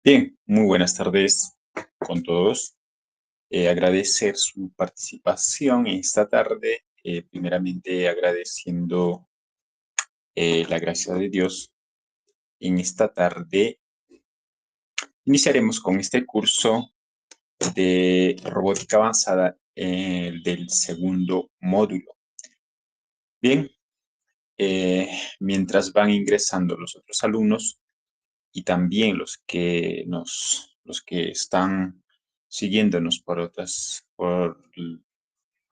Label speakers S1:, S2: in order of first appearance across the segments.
S1: Bien, muy buenas tardes con todos. Agradecer su participación esta tarde. Primeramente agradeciendo la gracia de Dios. En esta tarde iniciaremos con este curso de robótica avanzada del segundo módulo. Bien, mientras van ingresando los otros alumnos y también los que están siguiéndonos por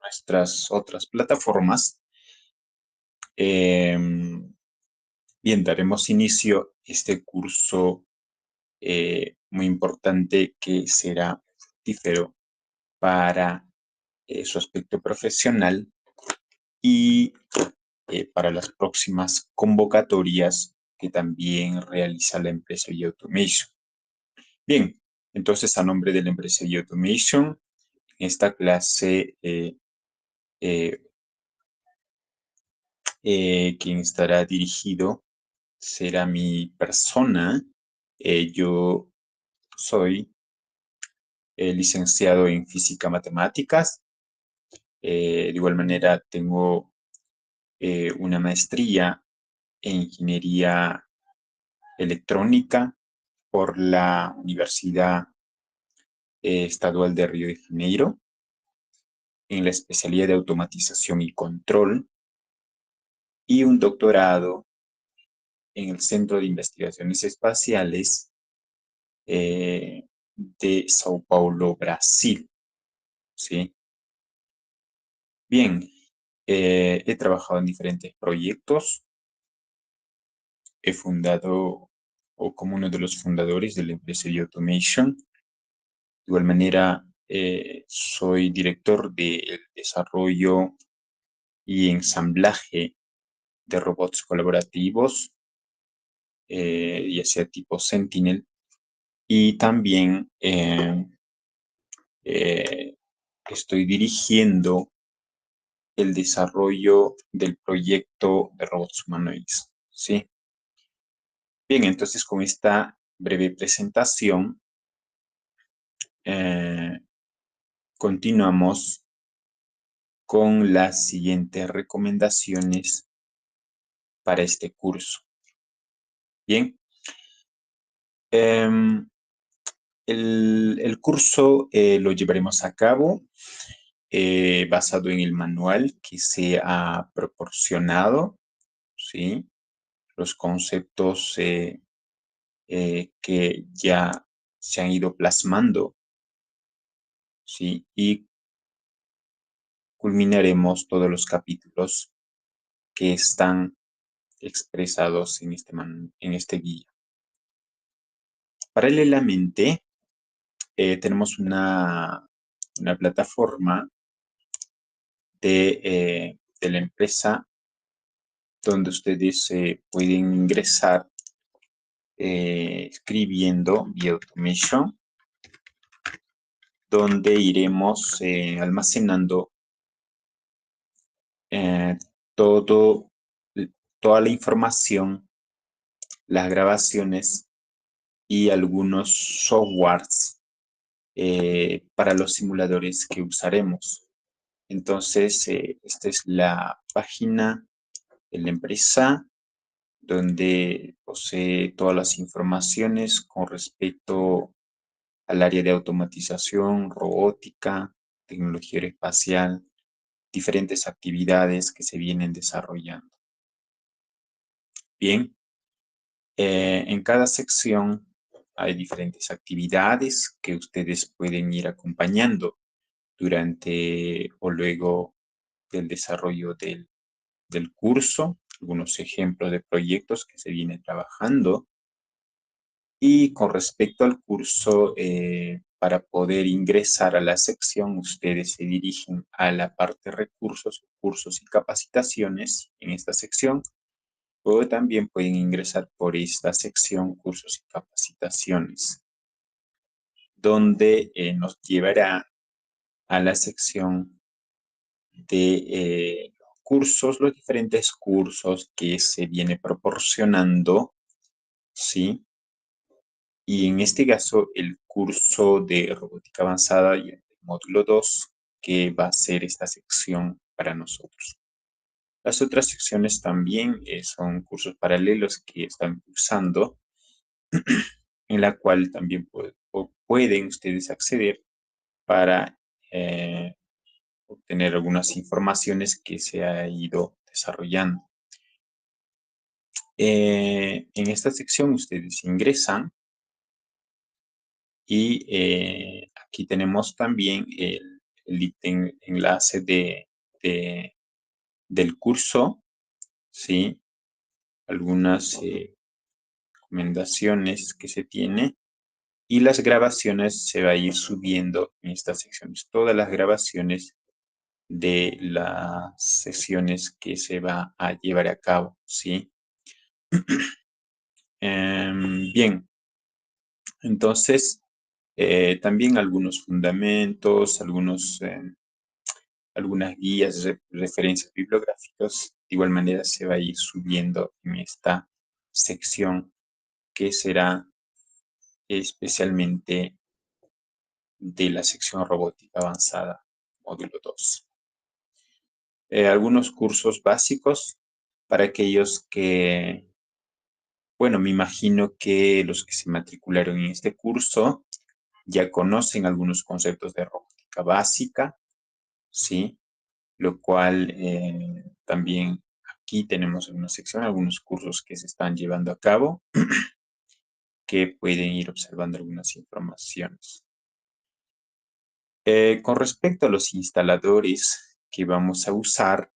S1: nuestras otras plataformas. Eh, Bien, daremos inicio a este curso muy importante que será fructífero para su aspecto profesional y para las próximas convocatorias que también realiza la empresa Automation. Bien, entonces a nombre de la empresa Automation, en esta clase eh, quien estará dirigido será mi persona. Yo soy licenciado en física matemáticas. De igual manera, tengo una maestría en ingeniería electrónica por la Universidad Estadual de Río de Janeiro, en la especialidad de automatización y control, y un doctorado en el Centro de Investigaciones Espaciales de Sao Paulo, Brasil. ¿Sí? Bien, he trabajado en diferentes proyectos. He fundado o como uno de los fundadores de la empresa Automation. De igual manera, soy director del desarrollo y ensamblaje de robots colaborativos, ya sea tipo Sentinel, y también eh, estoy dirigiendo el desarrollo del proyecto de robots humanoides, ¿sí? Bien, entonces con esta breve presentación eh, continuamos con las siguientes recomendaciones para este curso. Bien, em, el curso lo llevaremos a cabo basado en el manual que se ha proporcionado, ¿sí? Los conceptos que ya se han ido plasmando, ¿sí? Y culminaremos todos los capítulos que están expresados en este guía. Paralelamente, tenemos una plataforma de la empresa donde ustedes pueden ingresar escribiendo vía Automation, donde iremos almacenando eh, todo, toda la información, las grabaciones y algunos softwares para los simuladores que usaremos. Entonces, esta es la página de la empresa donde posee todas las informaciones con respecto al área de automatización, robótica, tecnología aeroespacial, diferentes actividades que se vienen desarrollando. Bien, en cada sección hay diferentes actividades que ustedes pueden ir acompañando durante o luego del desarrollo del curso, algunos ejemplos de proyectos que se vienen trabajando. Y con respecto al curso, para poder ingresar a la sección, ustedes se dirigen a la parte recursos, cursos y capacitaciones en esta sección, o también pueden ingresar por esta sección, cursos y capacitaciones, donde nos llevará a la sección de cursos, los diferentes cursos que se viene proporcionando, ¿sí? Y en este caso, el curso de robótica avanzada y el módulo 2, que va a ser esta sección para nosotros. Las otras secciones también son cursos paralelos que están cursando, en la cual también pueden ustedes acceder para obtener algunas informaciones que se ha ido desarrollando. En esta sección ustedes ingresan y aquí tenemos también el ítem enlace del curso, ¿sí? Algunas recomendaciones que se tiene y las grabaciones se va a ir subiendo en estas secciones. Todas las grabaciones de las sesiones que se va a llevar a cabo, ¿sí? Bien, entonces también algunos fundamentos, algunas guías, referencias bibliográficas, de igual manera se va a ir subiendo en esta sección que será especialmente de la sección robótica avanzada, módulo 2. Algunos cursos básicos para aquellos que, bueno, me imagino que los que se matricularon en este curso ya conocen algunos conceptos de robótica básica, ¿sí? Lo cual también aquí tenemos en una sección algunos cursos que se están llevando a cabo que pueden ir observando algunas informaciones. Con respecto a los instaladores que vamos a usar,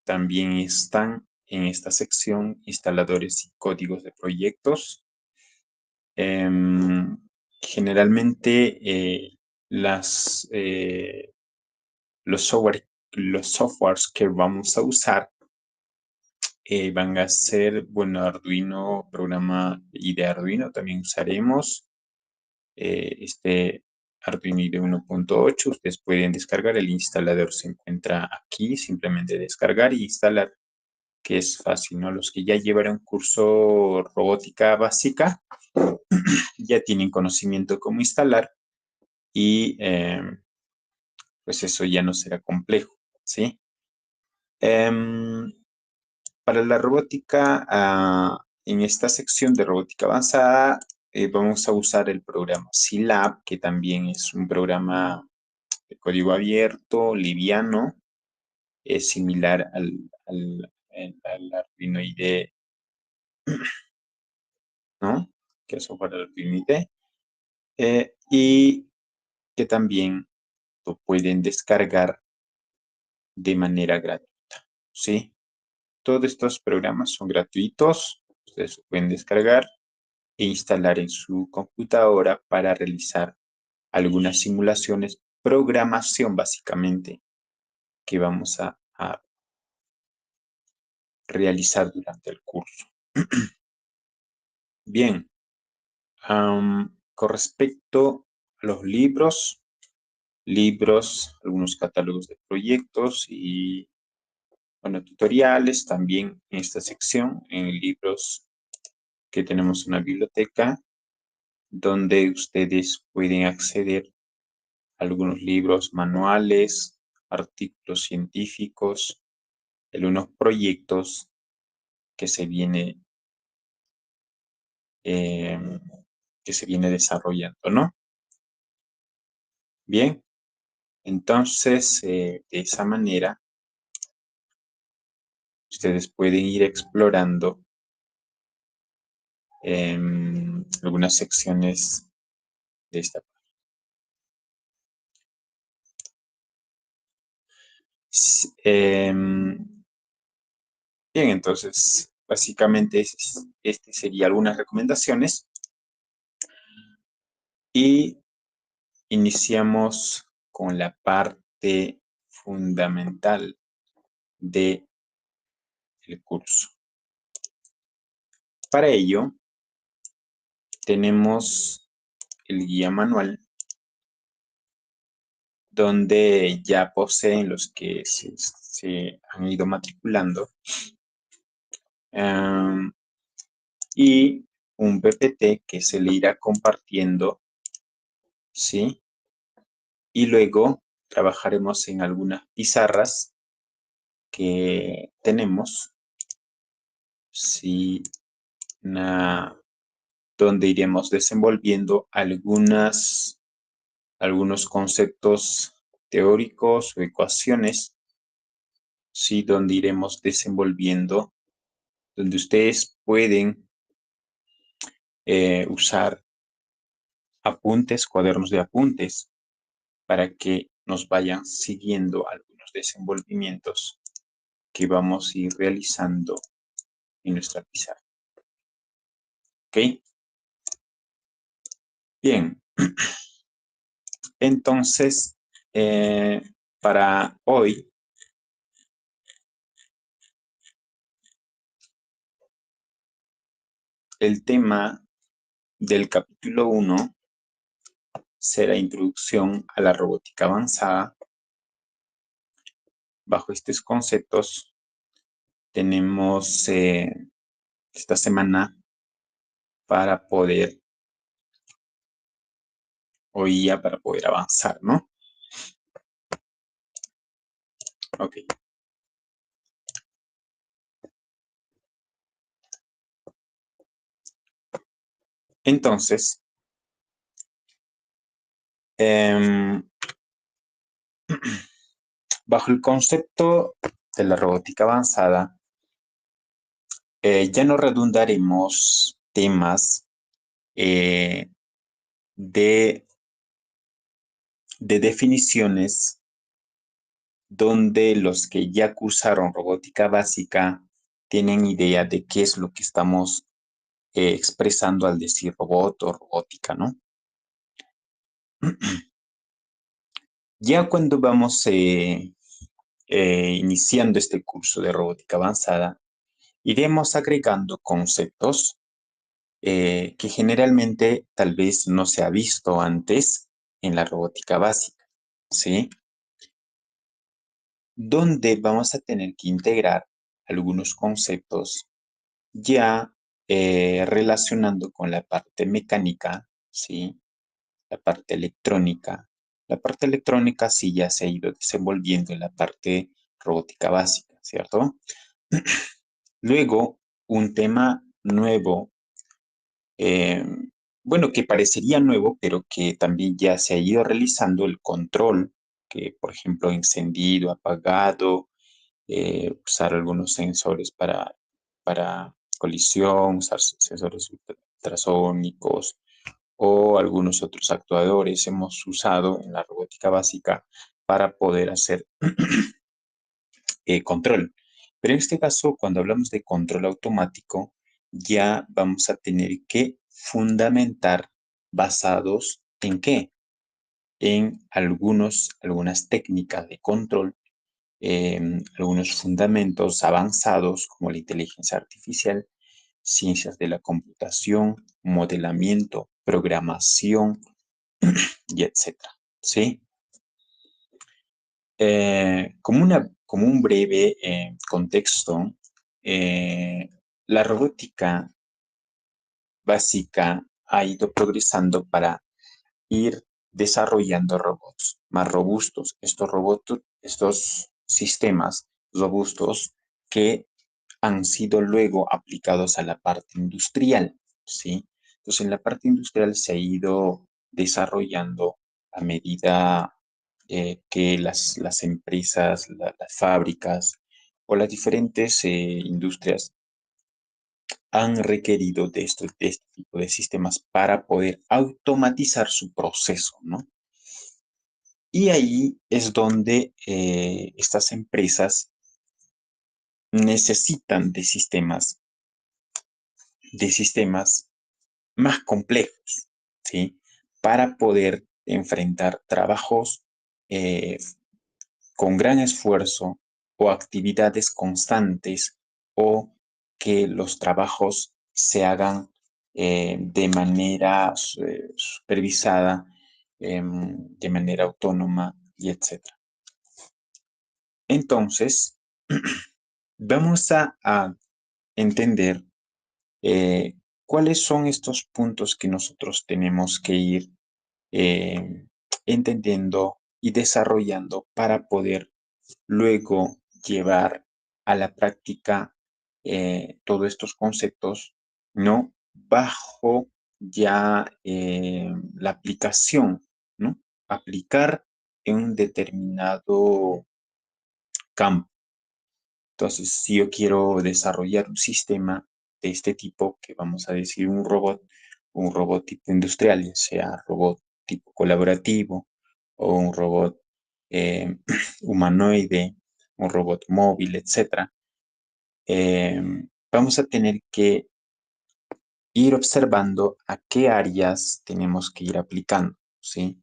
S1: también están en esta sección instaladores y códigos de proyectos. Generalmente los softwares que vamos a usar van a ser, bueno, Arduino, programa IDE Arduino también usaremos. Este Arduino IDE 1.8, ustedes pueden descargar, el instalador se encuentra aquí, simplemente descargar y instalar, que es fácil, ¿no? Los que ya llevaron curso robótica básica ya tienen conocimiento cómo instalar y pues eso ya no será complejo, ¿sí? Para la robótica, en esta sección de robótica avanzada, vamos a usar el programa Scilab, que también es un programa de código abierto, liviano, es similar al Arduino IDE, ¿no? Que es software Arduino IDE, y que también lo pueden descargar de manera gratuita, ¿sí? Todos estos programas son gratuitos, ustedes lo pueden descargar e instalar en su computadora para realizar algunas simulaciones, programación básicamente, que vamos a realizar durante el curso. Bien, con respecto a los libros, algunos catálogos de proyectos y, bueno, tutoriales también en esta sección, en libros que tenemos una biblioteca donde ustedes pueden acceder a algunos libros, manuales, artículos científicos, algunos proyectos que se viene, eh, que se viene desarrollando, ¿no? Bien, entonces de esa manera ustedes pueden ir explorando algunas secciones de esta. Bien, entonces básicamente este sería algunas recomendaciones y iniciamos con la parte fundamental del curso. Para ello, tenemos el guía manual donde ya poseen los que se han ido matriculando y un PPT que se le irá compartiendo, ¿sí? Y luego trabajaremos en algunas pizarras que tenemos, ¿sí? Donde iremos desenvolviendo algunos conceptos teóricos o ecuaciones, ¿sí? Donde iremos desenvolviendo, donde ustedes pueden usar apuntes, cuadernos de apuntes, para que nos vayan siguiendo algunos desenvolvimientos que vamos a ir realizando en nuestra pizarra. ¿Ok? Bien. Entonces, para hoy, el tema del capítulo 1 será Introducción a la Robótica Avanzada. Bajo estos conceptos, tenemos esta semana para poder, hoy ya para poder avanzar, ¿no? Ok. Entonces, bajo el concepto de la robótica avanzada, ya no redundaremos temas de definiciones donde los que ya cursaron robótica básica tienen idea de qué es lo que estamos expresando al decir robot o robótica, ¿no? Ya cuando vamos iniciando este curso de robótica avanzada, iremos agregando conceptos que generalmente tal vez no se ha visto antes en la robótica básica, ¿sí? Donde vamos a tener que integrar algunos conceptos ya relacionando con la parte mecánica, ¿sí? La parte electrónica. La parte electrónica sí ya se ha ido desenvolviendo en la parte robótica básica, ¿cierto? Luego, un tema nuevo, eh, bueno, que parecería nuevo, pero que también ya se ha ido realizando el control, que por ejemplo, encendido, apagado, usar algunos sensores para colisión, usar sensores ultrasónicos o algunos otros actuadores hemos usado en la robótica básica para poder hacer control. Pero en este caso, cuando hablamos de control automático, ya vamos a tener que fundamentar basados en qué? En algunas técnicas de control, algunos fundamentos avanzados como la inteligencia artificial, ciencias de la computación, modelamiento, programación y etcétera, ¿sí? Como un breve contexto, la robótica básica ha ido progresando para ir desarrollando robots más robustos. Estos sistemas robustos que han sido luego aplicados a la parte industrial, ¿sí? Entonces, en la parte industrial se ha ido desarrollando a medida que las empresas, las fábricas o las diferentes industrias han requerido de este tipo de sistemas para poder automatizar su proceso, ¿no? Y ahí es donde estas empresas necesitan de sistemas más complejos, ¿sí? Para poder enfrentar trabajos eh, con gran esfuerzo o actividades constantes o que los trabajos se hagan de manera supervisada, de manera autónoma y etcétera. Entonces, vamos a entender ¿Cuáles son estos puntos que nosotros tenemos que ir eh, entendiendo y desarrollando para poder luego llevar a la práctica todos estos conceptos, ¿no? Bajo ya la aplicación, ¿no? Aplicar en un determinado campo. Entonces, si yo quiero desarrollar un sistema de este tipo, que vamos a decir un robot tipo industrial, ya sea robot tipo colaborativo o un robot eh, humanoide, un robot móvil, etcétera, eh, vamos a tener que ir observando a qué áreas tenemos que ir aplicando, ¿sí?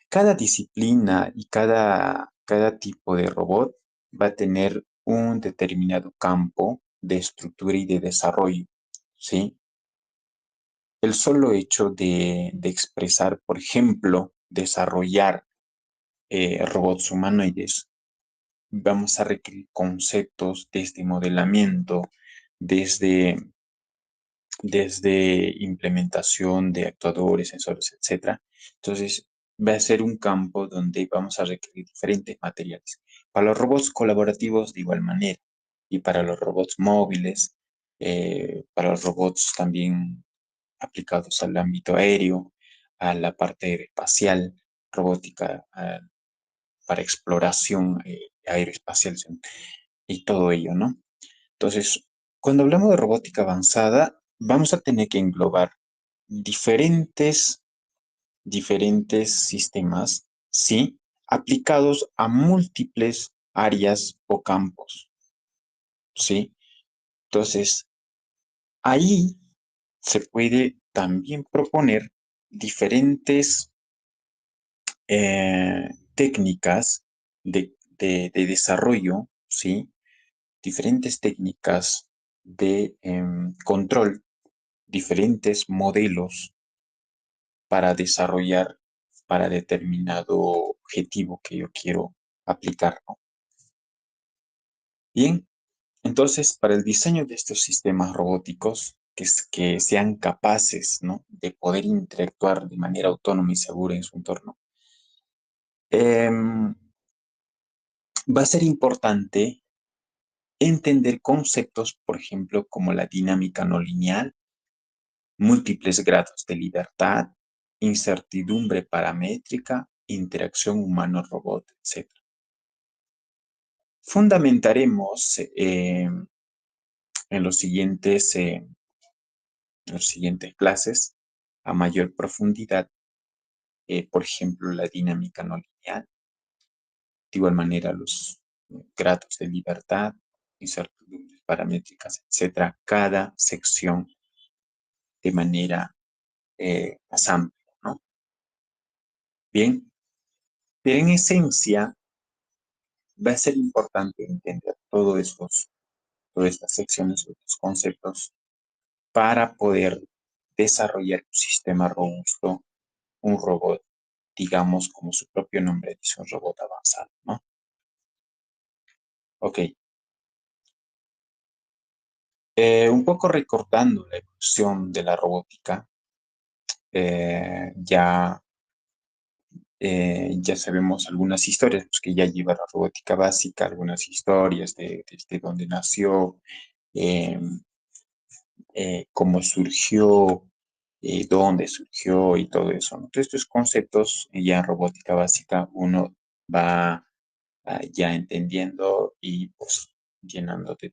S1: Cada disciplina y cada tipo de robot va a tener un determinado campo de estructura y de desarrollo, ¿sí? El solo hecho de expresar, por ejemplo, desarrollar robots humanoides, vamos a requerir conceptos desde modelamiento, desde implementación de actuadores, sensores, etcétera. Entonces, va a ser un campo donde vamos a requerir diferentes materiales. Para los robots colaborativos, de igual manera, y para los robots móviles, para los robots también aplicados al ámbito aéreo, a la parte espacial, robótica, para exploración aeroespacial y todo ello, ¿no? Entonces, cuando hablamos de robótica avanzada, vamos a tener que englobar diferentes, diferentes sistemas, ¿sí? Aplicados a múltiples áreas o campos, ¿sí? Entonces, ahí se puede también proponer diferentes técnicas de desarrollo, ¿sí? Diferentes técnicas de control, diferentes modelos para desarrollar para determinado objetivo que yo quiero aplicar, ¿no? Bien, entonces para el diseño de estos sistemas robóticos que sean capaces, ¿no? De poder interactuar de manera autónoma y segura en su entorno, em, va a ser importante entender conceptos, por ejemplo, como la dinámica no lineal, múltiples grados de libertad, incertidumbre paramétrica, interacción humano-robot, etc. Fundamentaremos en los siguientes clases a mayor profundidad, por ejemplo, la dinámica no lineal, de igual manera los grados de libertad, incertidumbres paramétricas, etcétera, cada sección de manera más amplia, ¿no? Bien, pero en esencia va a ser importante entender todas estas secciones, estos conceptos, para poder desarrollar un sistema robusto, un robot, digamos, como su propio nombre dice, un robot avanzado, ¿no? Ok, un poco recordando la evolución de la robótica, ya, ya sabemos algunas historias pues, que ya lleva la robótica básica, algunas historias desde dónde nació, eh, cómo surgió, dónde surgió y todo eso, ¿no? Todos estos conceptos ya en robótica básica uno va ya entendiendo y pues llenándose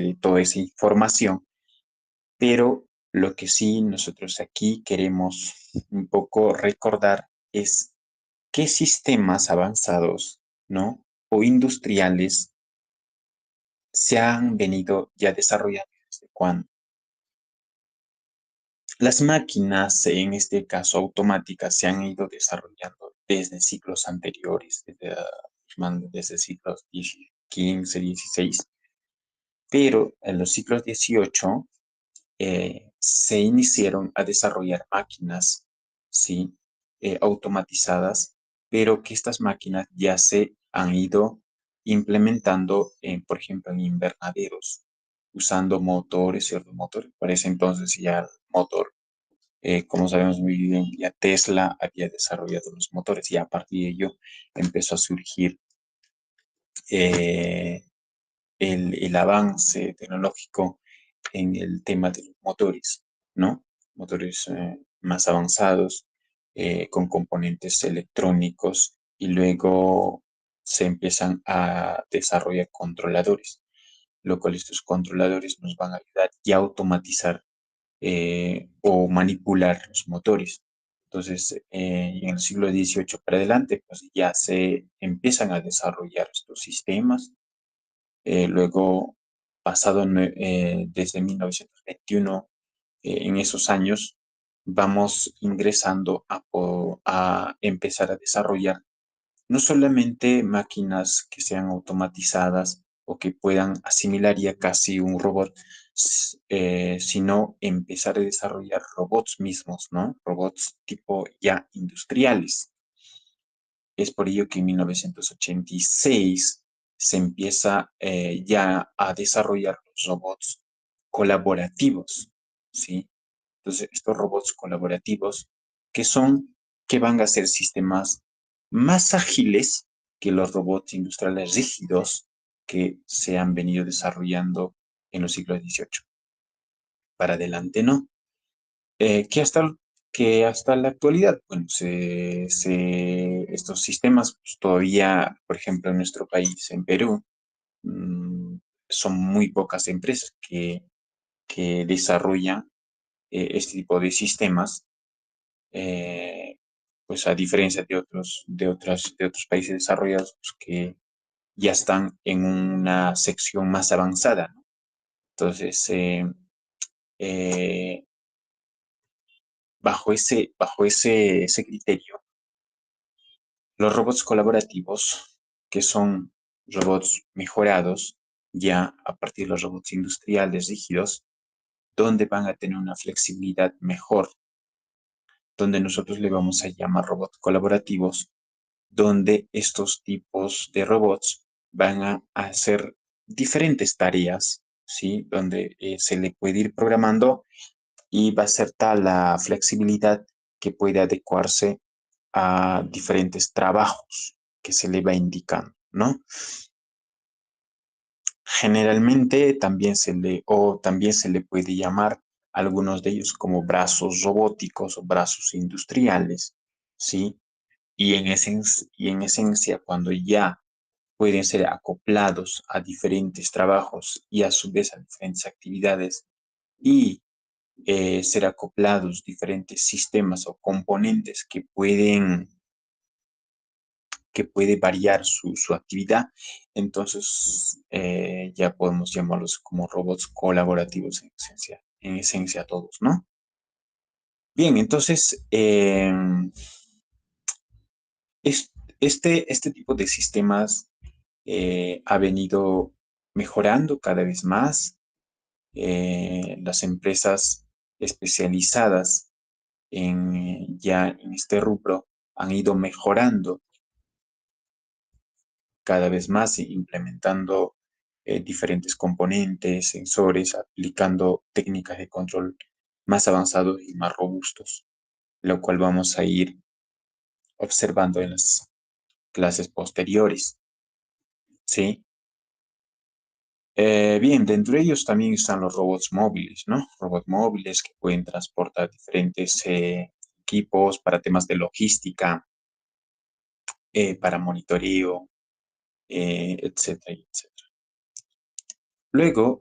S1: de toda esa información, pero lo que sí nosotros aquí queremos un poco recordar es qué sistemas avanzados, ¿no? O industriales se han venido ya desarrollando desde cuándo. Las máquinas, en este caso automáticas, se han ido desarrollando desde ciclos anteriores, desde ciclos 15, 16, pero en los ciclos 18 se iniciaron a desarrollar máquinas, ¿sí? Automatizadas, pero que estas máquinas ya se han ido implementando, por ejemplo, en invernaderos. usando motores, ciertos motores. Por ese entonces ya el motor, como sabemos muy bien, ya Tesla había desarrollado los motores y a partir de ello empezó a surgir eh, el avance tecnológico en el tema de los motores, ¿no? Motores más avanzados, con componentes electrónicos y luego se empiezan a desarrollar controladores, lo cual estos controladores nos van a ayudar y a automatizar o manipular los motores. Entonces, en el siglo XVIII para adelante, pues ya se empiezan a desarrollar estos sistemas. Luego, desde 1921, en esos años, vamos ingresando a empezar a desarrollar no solamente máquinas que sean automatizadas o que puedan asimilar ya casi un robot, sino empezar a desarrollar robots mismos, ¿no? Robots tipo ya industriales. Es por ello que en 1986 se empieza ya a desarrollar los robots colaborativos, ¿sí? Entonces, estos robots colaborativos que son, que van a ser sistemas más ágiles que los robots industriales rígidos que se han venido desarrollando en los siglos XVIII. Para adelante, ¿no? Eh, que hasta, que hasta la actualidad, bueno, estos sistemas pues, todavía, por ejemplo, en nuestro país, en Perú, mm, son muy pocas empresas que desarrollan este tipo de sistemas, eh, pues a diferencia de otros países desarrollados pues, que ya están en una sección más avanzada, ¿no? Entonces, eh, ese criterio, los robots colaborativos, que son robots mejorados ya a partir de los robots industriales rígidos, donde van a tener una flexibilidad mejor, donde nosotros le vamos a llamar robots colaborativos, donde estos tipos de robots van a hacer diferentes tareas, ¿sí? Donde se le puede ir programando y va a ser tal la flexibilidad que puede adecuarse a diferentes trabajos que se le va indicando, ¿no? Generalmente también se le puede llamar a algunos de ellos como brazos robóticos o brazos industriales, ¿sí? Y en esencia, cuando ya pueden ser acoplados a diferentes trabajos y a su vez a diferentes actividades y ser acoplados diferentes sistemas o componentes que puede variar su actividad, entonces ya podemos llamarlos como robots colaborativos en esencia todos, ¿no? Bien, entonces este tipo de sistemas ha venido mejorando cada vez más. Las empresas especializadas ya en este rubro han ido mejorando cada vez más, implementando diferentes componentes, sensores, aplicando técnicas de control más avanzados y más robustos, lo cual vamos a ir observando en las clases posteriores, ¿sí? Bien, dentro de ellos también están los robots móviles, ¿no? Robots móviles que pueden transportar diferentes equipos para temas de logística, para monitoreo, etcétera, etcétera. Luego,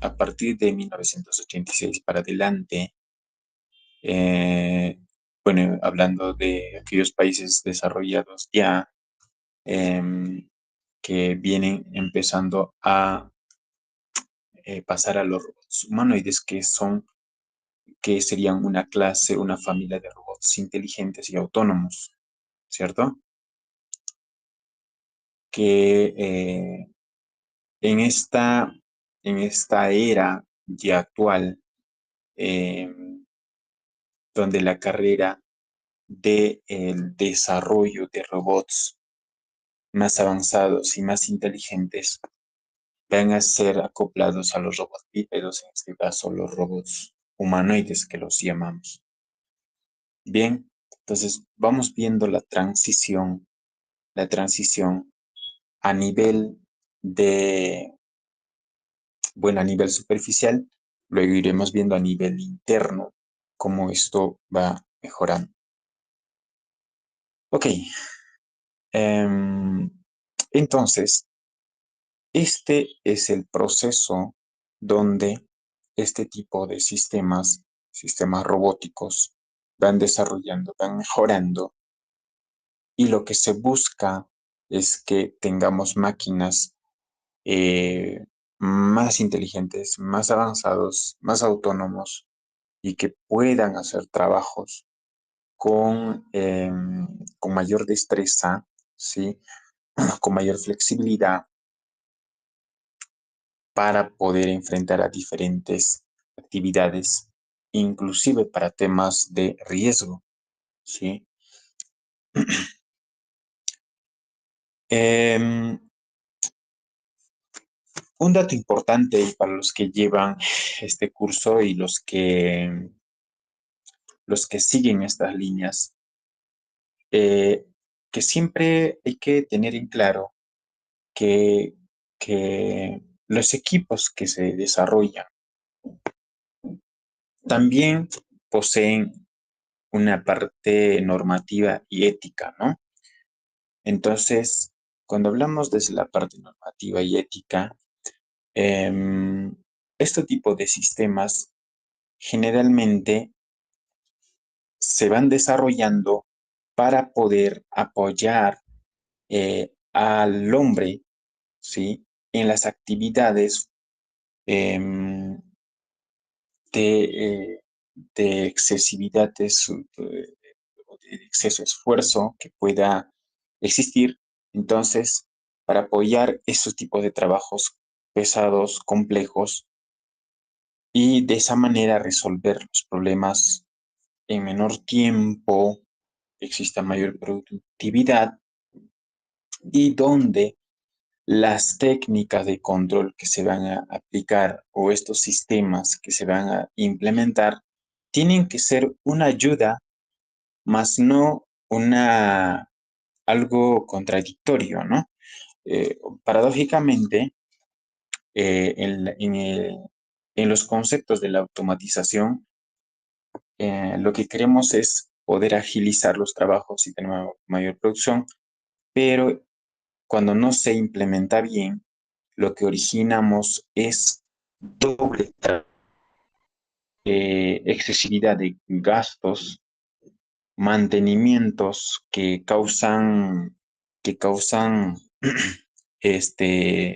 S1: a partir de 1986 para adelante, eh, bueno, hablando de aquellos países desarrollados ya, em, que vienen empezando a pasar a los robots humanoides, que serían una clase, una familia de robots inteligentes y autónomos, ¿cierto? Que en esta, en esta era ya actual, eh, donde la carrera del desarrollo de robots más avanzados y más inteligentes van a ser acoplados a los robots bípedos, en este caso los robots humanoides que los llamamos. Bien, entonces vamos viendo la transición a nivel de, bueno, a nivel superficial, luego iremos viendo a nivel interno cómo esto va mejorando. Ok, entonces, este es el proceso donde este tipo de sistemas robóticos, van desarrollando, van mejorando, y lo que se busca es que tengamos máquinas más inteligentes, más avanzados, más autónomos y que puedan hacer trabajos con mayor destreza, ¿sí? Con mayor flexibilidad para poder enfrentar a diferentes actividades, inclusive para temas de riesgo, ¿sí? Em, un dato importante para los que llevan este curso y los que siguen estas líneas, eh, que siempre hay que tener en claro que, que los equipos que se desarrollan también poseen una parte normativa y ética, ¿no? Entonces, cuando hablamos desde la parte normativa y ética, em, este tipo de sistemas generalmente se van desarrollando para poder apoyar al hombre, ¿sí? En las actividades em, de, de excesividad o de exceso de esfuerzo que pueda existir. Entonces, para apoyar esos tipos de trabajos pesados, complejos, y de esa manera resolver los problemas en menor tiempo, exista mayor productividad y donde las técnicas de control que se van a aplicar o estos sistemas que se van a implementar tienen que ser una ayuda, más no algo contradictorio, ¿no? Paradójicamente, en los conceptos de la automatización, lo que queremos es poder agilizar los trabajos y tener mayor producción, pero cuando no se implementa bien, lo que originamos es doble excesividad de gastos, mantenimientos que causan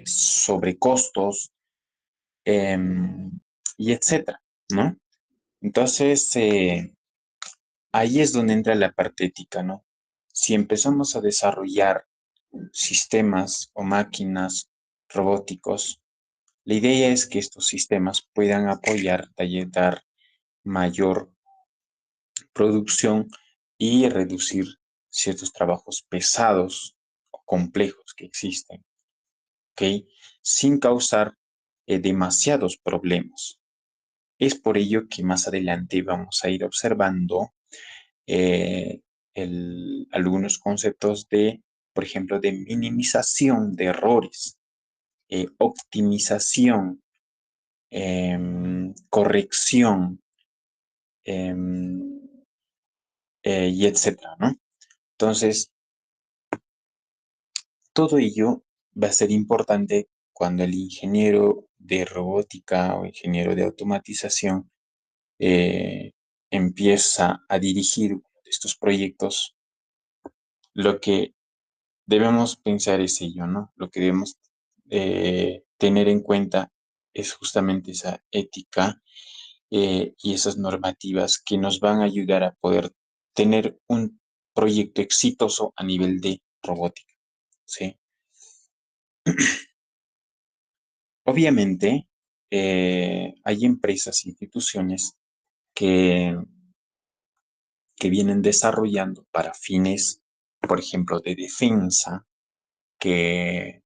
S1: sobrecostos, y etcétera, ¿no? Entonces, ahí es donde entra la parte ética, ¿no? Si empezamos a desarrollar sistemas o máquinas robóticos, la idea es que estos sistemas puedan apoyar, dar mayor producción y reducir ciertos trabajos pesados o complejos que existen, ¿ok? Sin causar demasiados problemas. Es por ello que más adelante vamos a ir observando eh, algunos conceptos por ejemplo, de minimización de errores, optimización, corrección, em, y etcétera, ¿no? Entonces, todo ello va a ser importante cuando el ingeniero de robótica o ingeniero de automatización eh, empieza a dirigir uno de estos proyectos. Lo que debemos pensar es ello, ¿no? Lo que debemos tener en cuenta es justamente esa ética y esas normativas que nos van a ayudar a poder tener un proyecto exitoso a nivel de robótica, ¿sí? Obviamente, hay empresas e instituciones que, que vienen desarrollando para fines, por ejemplo, de defensa, que,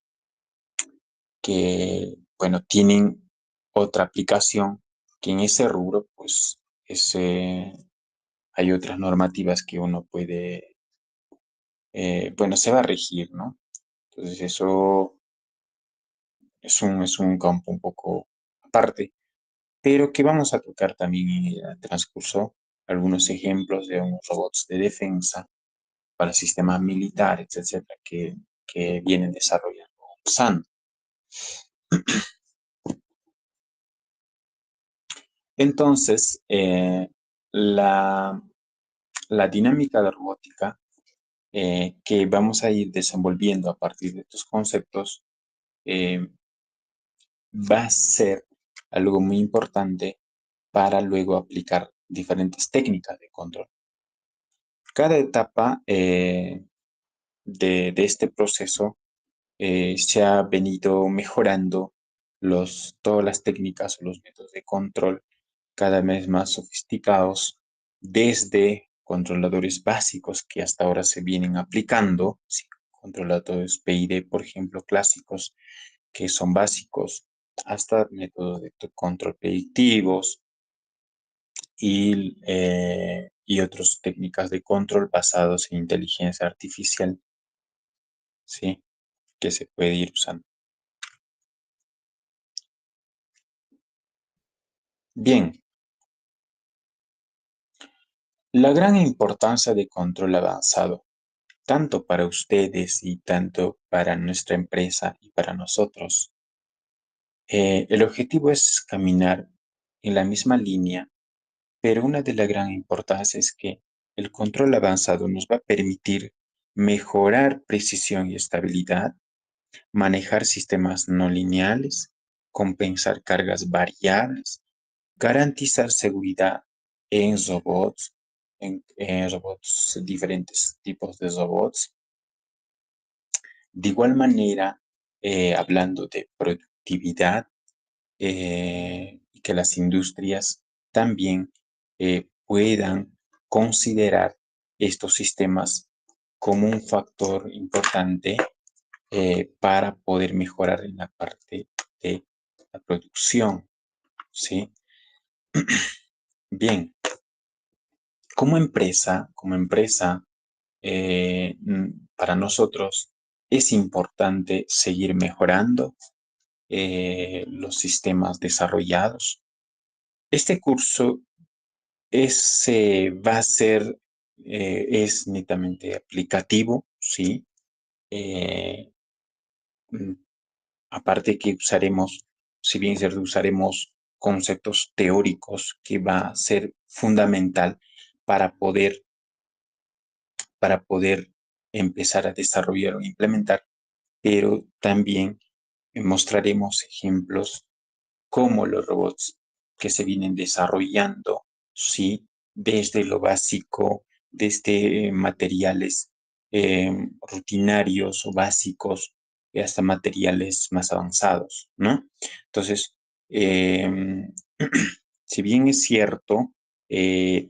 S1: que, bueno, tienen otra aplicación que en ese rubro, pues, hay otras normativas que uno puede, bueno, se va a regir, ¿no? Entonces eso es un campo un poco aparte, pero que vamos a tocar también en el transcurso algunos ejemplos de unos robots de defensa para sistemas militares, etcétera, que vienen desarrollando usando. Entonces, la, la dinámica de robótica que vamos a ir desenvolviendo a partir de estos conceptos eh, va a ser algo muy importante para luego aplicar diferentes técnicas de control. Cada etapa de este proceso se ha venido mejorando todas las técnicas o los métodos de control cada vez más sofisticados, desde controladores básicos que hasta ahora se vienen aplicando, sí, controladores PID, por ejemplo, clásicos, que son básicos, hasta métodos de control predictivos y otras técnicas de control basados en inteligencia artificial, ¿sí? Que se puede ir usando. Bien, la gran importancia de control avanzado, tanto para ustedes y tanto para nuestra empresa y para nosotros. El objetivo es caminar en la misma línea, pero una de las gran importancia es que el control avanzado nos va a permitir mejorar precisión y estabilidad, manejar sistemas no lineales, compensar cargas variables, garantizar seguridad en robots, en robots, diferentes tipos de robots. De igual manera, hablando de productividad, y que las industrias también puedan considerar estos sistemas como un factor importante para poder mejorar en la parte de la producción, ¿sí? Bien, como empresa, para nosotros es importante seguir mejorando los sistemas desarrollados. Este curso va a ser, es netamente aplicativo, ¿sí? Eh, mm, Aparte que usaremos, si bien es cierto, usaremos conceptos teóricos que va a ser fundamental para poder, para poder empezar a desarrollar o implementar, pero también mostraremos ejemplos como los robots que se vienen desarrollando, ¿sí? Desde lo básico, desde materiales rutinarios o básicos hasta materiales más avanzados, ¿no? Entonces, eh, si bien es cierto,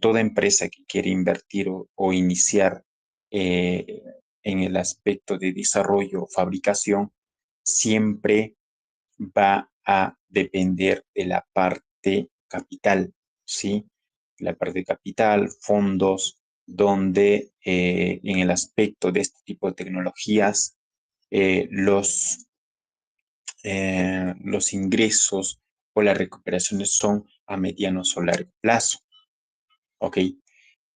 S1: toda empresa que quiere invertir o iniciar eh, en el aspecto de desarrollo o fabricación, siempre va a depender de la parte capital, ¿sí? La parte capital, fondos, donde en el aspecto de este tipo de tecnologías, eh, los, los ingresos o las recuperaciones son a mediano o largo plazo, ¿ok?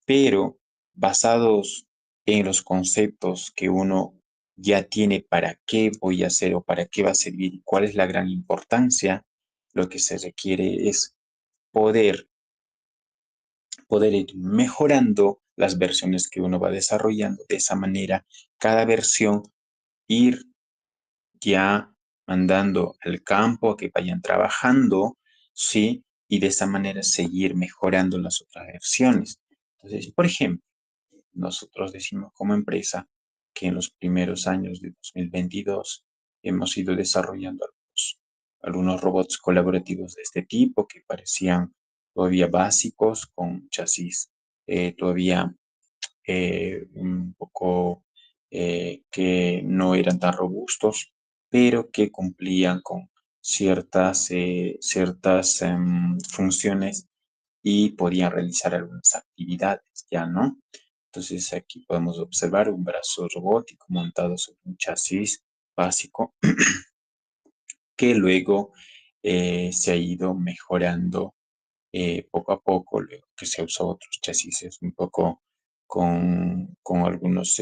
S1: Pero basados en los conceptos que uno ya tiene para qué voy a hacer o para qué va a servir y cuál es la gran importancia, lo que se requiere es poder, poder ir mejorando las versiones que uno va desarrollando. De esa manera, cada versión ir ya mandando al campo a que vayan trabajando, ¿sí? Y de esa manera seguir mejorando las otras versiones. Entonces, por ejemplo, nosotros decimos como empresa que en los primeros años de 2022 hemos ido desarrollando algunos robots colaborativos de este tipo que parecían todavía básicos, con chasis todavía un poco que no eran tan robustos, pero que cumplían con ciertas funciones y podían realizar algunas actividades, ¿ya no? Entonces aquí podemos observar un brazo robótico montado sobre un chasis básico que luego se ha ido mejorando poco a poco, luego que se usó otros chasis un poco con algunos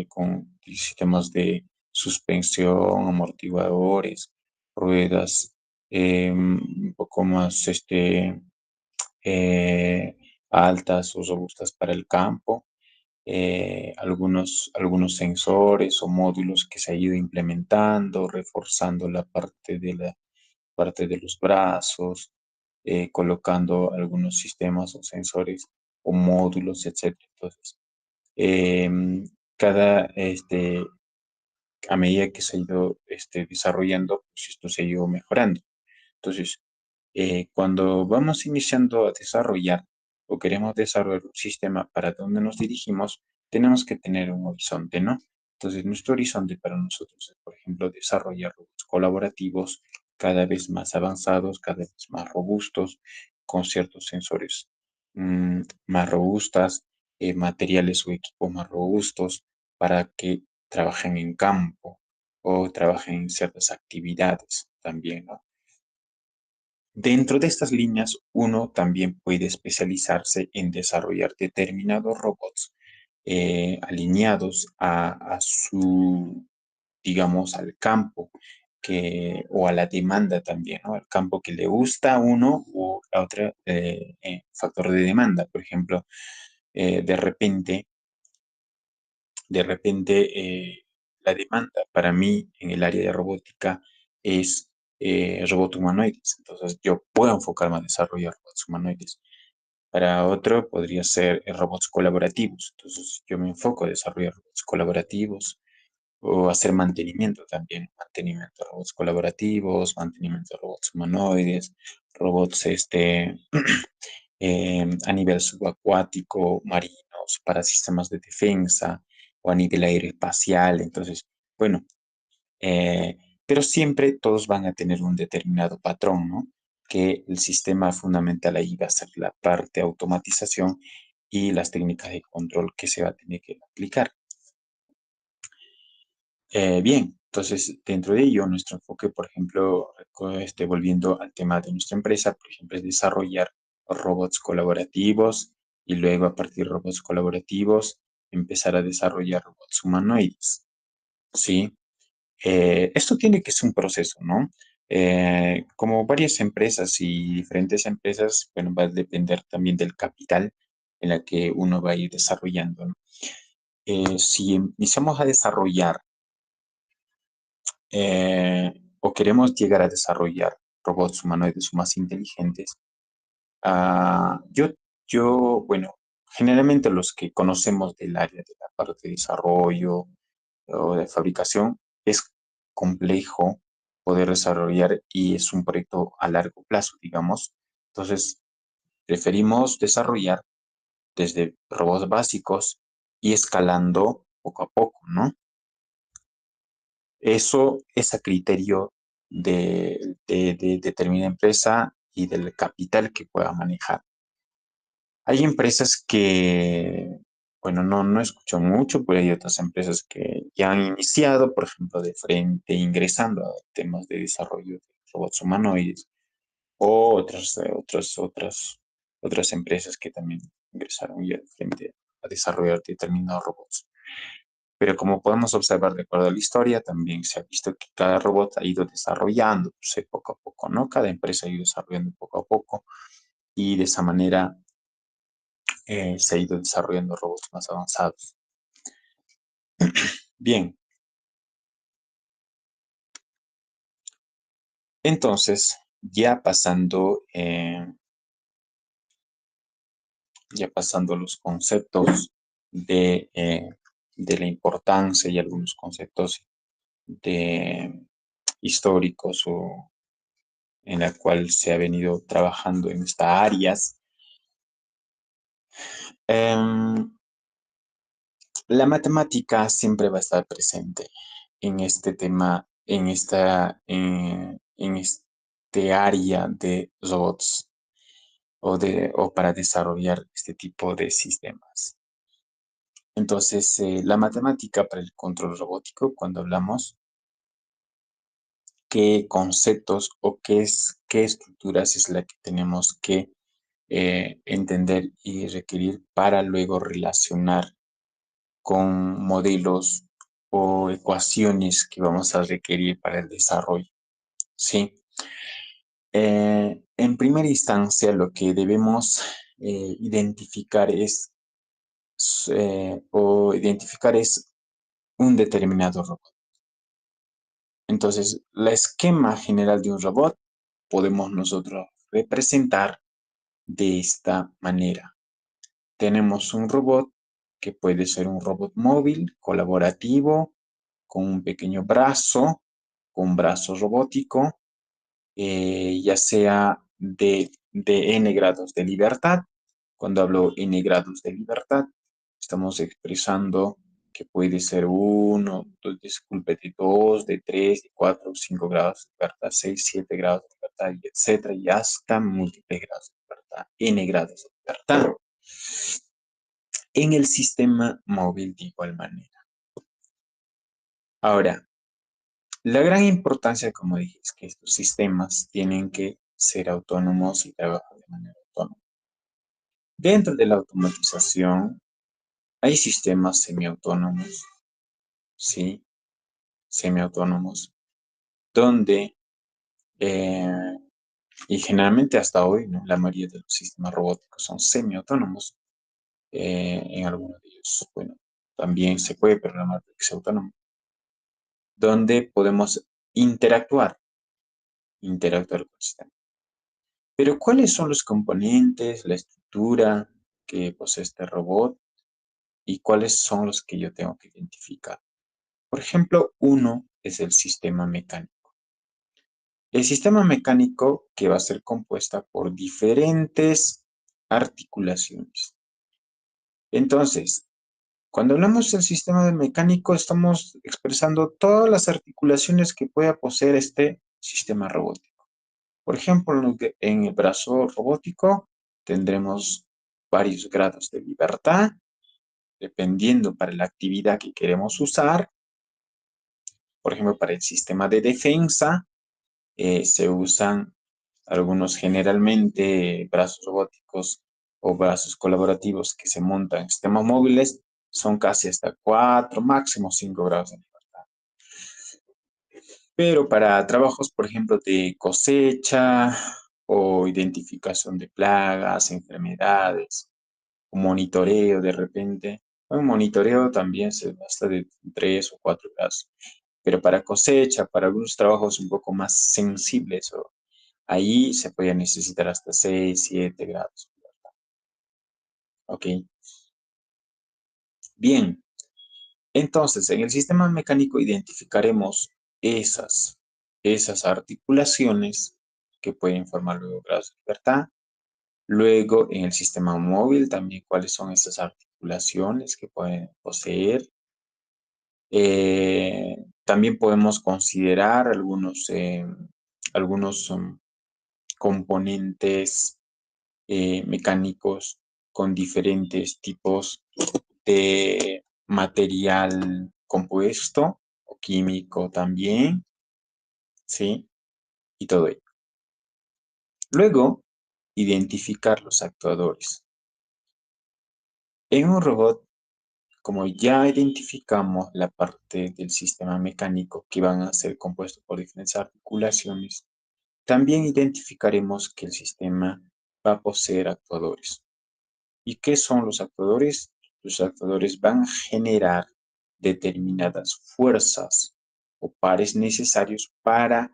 S1: con sistemas de suspensión, amortiguadores, ruedas un poco más eh, altas o robustas para el campo, algunos sensores o módulos que se ha ido implementando, reforzando la parte de los brazos, colocando algunos sistemas o sensores o módulos, etcétera. Entonces, cada, a medida que se ha ido desarrollando, pues esto se ha ido mejorando. Entonces, cuando vamos iniciando a desarrollar o queremos desarrollar un sistema para donde nos dirigimos, tenemos que tener un horizonte, ¿no? Entonces, nuestro horizonte para nosotros es, por ejemplo, desarrollar robots colaborativos cada vez más avanzados, cada vez más robustos, con ciertos sensores más robustas, materiales o equipos más robustos para que trabajen en campo o trabajen en ciertas actividades también, ¿no? Dentro de estas líneas, uno también puede especializarse en desarrollar determinados robots alineados a su, digamos, al campo o a la demanda también, ¿no? Al campo que le gusta a uno o a otro factor de demanda. Por ejemplo, de repente la demanda para mí en el área de robótica es robot humanoides. Entonces, yo puedo enfocarme a desarrollar robots humanoides. Para otro podría ser robots colaborativos. Entonces, yo me enfoco a desarrollar robots colaborativos o hacer mantenimiento también, mantenimiento de robots colaborativos, mantenimiento de robots humanoides, robots a nivel subacuático, marinos, para sistemas de defensa o a nivel aeroespacial. Entonces, bueno, eh, pero siempre todos van a tener un determinado patrón, ¿no? Que el sistema fundamental ahí va a ser la parte de automatización y las técnicas de control que se va a tener que aplicar. Bien, entonces dentro de ello, nuestro enfoque, por ejemplo, volviendo al tema de nuestra empresa, por ejemplo, es desarrollar robots colaborativos y luego a partir de robots colaborativos empezar a desarrollar robots humanoides, ¿sí? Esto tiene que ser un proceso, ¿no? Como varias empresas y diferentes empresas, bueno, va a depender también del capital en la que uno va a ir desarrollando, ¿no? Si iniciamos a desarrollar o queremos llegar a desarrollar robots humanoides más inteligentes, bueno, generalmente los que conocemos del área de la parte de desarrollo o de fabricación, es complejo poder desarrollar y es un proyecto a largo plazo, digamos. Entonces, preferimos desarrollar desde robots básicos y escalando poco a poco, ¿no? Eso es a criterio de determinada empresa y del capital que pueda manejar. Hay empresas que, bueno, no escucho mucho, pero hay otras empresas que ya han iniciado, por ejemplo, de frente, ingresando a temas de desarrollo de robots humanoides, o otras empresas que también ingresaron ya de frente a desarrollar determinados robots. Pero como podemos observar de acuerdo a la historia, también se ha visto que cada robot ha ido desarrollándose poco a poco, ¿no? Cada empresa ha ido desarrollando poco a poco y de esa manera se ha ido desarrollando robots más avanzados. Bien, entonces, ya pasando a los conceptos de la importancia y algunos conceptos de, históricos o en la cual se ha venido trabajando en estas áreas. Em, la matemática siempre va a estar presente en este tema en este área de robots o para desarrollar este tipo de sistemas. Entonces, la matemática para el control robótico, cuando hablamos, qué conceptos o qué estructuras es la que tenemos que entender y requerir para luego relacionar con modelos o ecuaciones que vamos a requerir para el desarrollo. ¿Sí? En primera instancia, lo que debemos identificar es un determinado robot. Entonces, la esquema general de un robot podemos nosotros representar de esta manera. Tenemos un robot que puede ser un robot móvil, colaborativo, con un pequeño brazo, con un brazo robótico, ya sea de n grados de libertad. Cuando hablo n grados de libertad, estamos expresando que puede ser uno, disculpe, de 2, de 3, de 4, 5 grados de libertad, 6, 7 grados de libertad, y etcétera, y hasta múltiples grados de libertad, n grados de libertad. En el sistema móvil de igual manera. Ahora, la gran importancia, como dije, es que estos sistemas tienen que ser autónomos y trabajar de manera autónoma. Dentro de la automatización hay sistemas semiautónomos, ¿sí? Semiautónomos, donde, eh, y generalmente hasta hoy, ¿no? La mayoría de los sistemas robóticos son semiautónomos. En algunos de ellos, bueno, también se puede programar para que sea autónomo, donde podemos interactuar con el sistema. Pero, ¿cuáles son los componentes, la estructura que posee este robot y cuáles son los que yo tengo que identificar? Por ejemplo, uno es el sistema mecánico. El sistema mecánico que va a ser compuesta por diferentes articulaciones. Entonces, cuando hablamos del sistema mecánico, estamos expresando todas las articulaciones que pueda poseer este sistema robótico. Por ejemplo, en el brazo robótico tendremos varios grados de libertad, dependiendo para la actividad que queremos usar. Por ejemplo, para el sistema de defensa, se usan algunos generalmente brazos robóticos o brazos colaborativos que se montan en sistemas móviles, son casi hasta 4, máximo 5 grados de libertad. Pero para trabajos, por ejemplo, de cosecha o identificación de plagas, enfermedades, o monitoreo de repente, un monitoreo también se basta de 3 o 4 grados. Pero para cosecha, para algunos trabajos un poco más sensibles, ahí se puede necesitar hasta 6, 7 grados. ¿Ok? Bien, entonces en el sistema mecánico identificaremos esas articulaciones que pueden formar luego grados de libertad. Luego en el sistema móvil también cuáles son esas articulaciones que pueden poseer. También podemos considerar algunos componentes mecánicos con diferentes tipos de material compuesto o químico también, ¿sí? Y todo ello. Luego, identificar los actuadores. En un robot, como ya identificamos la parte del sistema mecánico que van a ser compuestos por diferentes articulaciones, también identificaremos que el sistema va a poseer actuadores. ¿Y qué son los actuadores? Los actuadores van a generar determinadas fuerzas o pares necesarios para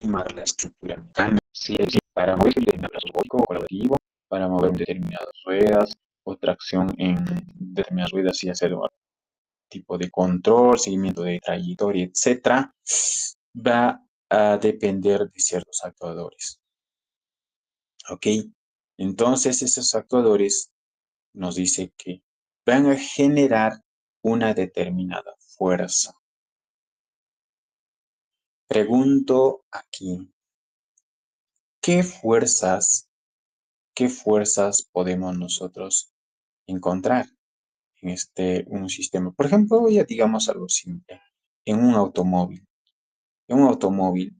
S1: animar la estructura mecánica, ¿sí? Es decir, para mover un determinado robótico o colaborativo, para mover determinadas ruedas o tracción en determinadas ruedas y hacer un tipo de control, seguimiento de trayectoria, etcétera, va a depender de ciertos actuadores. ¿Ok? Entonces, esos actuadores nos dice que van a generar una determinada fuerza. Pregunto aquí, ¿qué fuerzas, qué fuerzas podemos nosotros encontrar en un sistema? Por ejemplo, ya digamos algo simple, en un automóvil. En un automóvil,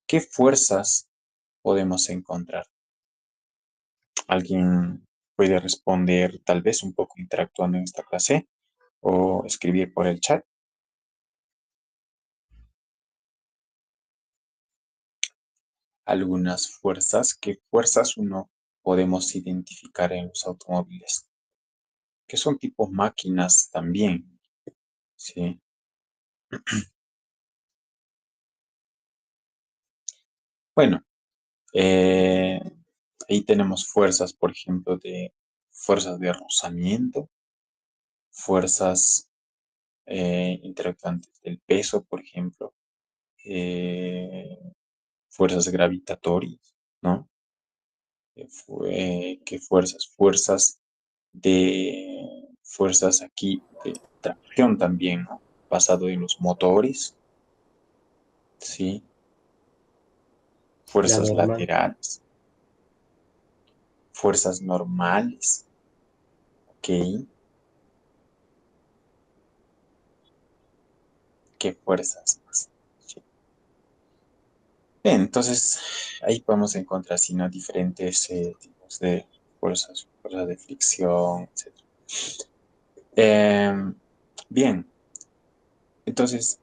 S1: ¿qué fuerzas podemos encontrar? ¿Alguien puede responder tal vez un poco interactuando en esta clase o escribir por el chat? Algunas fuerzas. ¿Qué fuerzas uno podemos identificar en los automóviles? Que son tipo máquinas también, ¿sí? Bueno, eh, ahí tenemos fuerzas, por ejemplo, de fuerzas de rozamiento, fuerzas interactuantes del peso, por ejemplo, eh, fuerzas gravitatorias, ¿no? ¿Qué fuerzas? Fuerzas aquí de tracción también, ¿no? Basado en los motores, ¿sí?
S2: La
S1: Fuerzas
S2: normal.
S1: laterales, fuerzas normales, ¿ok? ¿Qué fuerzas más? Sí. Bien, entonces ahí podemos encontrar, si no, diferentes tipos de fuerzas, fuerzas de fricción, etc. Bien, entonces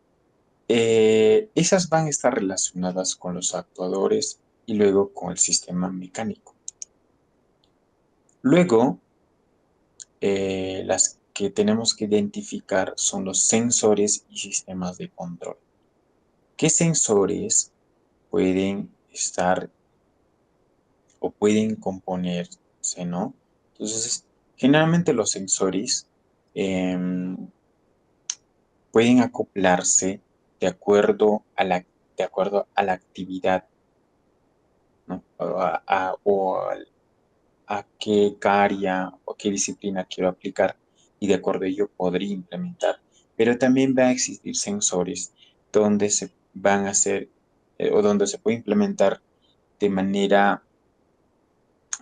S1: esas van a estar relacionadas con los actuadores y luego con el sistema mecánico. Luego, las que tenemos que identificar son los sensores y sistemas de control. ¿Qué sensores pueden estar o pueden componerse, ¿no? Entonces, generalmente los sensores pueden acoplarse de acuerdo a de acuerdo a la actividad, ¿no? A qué área o qué disciplina quiero aplicar y de acuerdo a ello podría implementar. Pero también va a existir sensores donde se van a hacer o donde se puede implementar de manera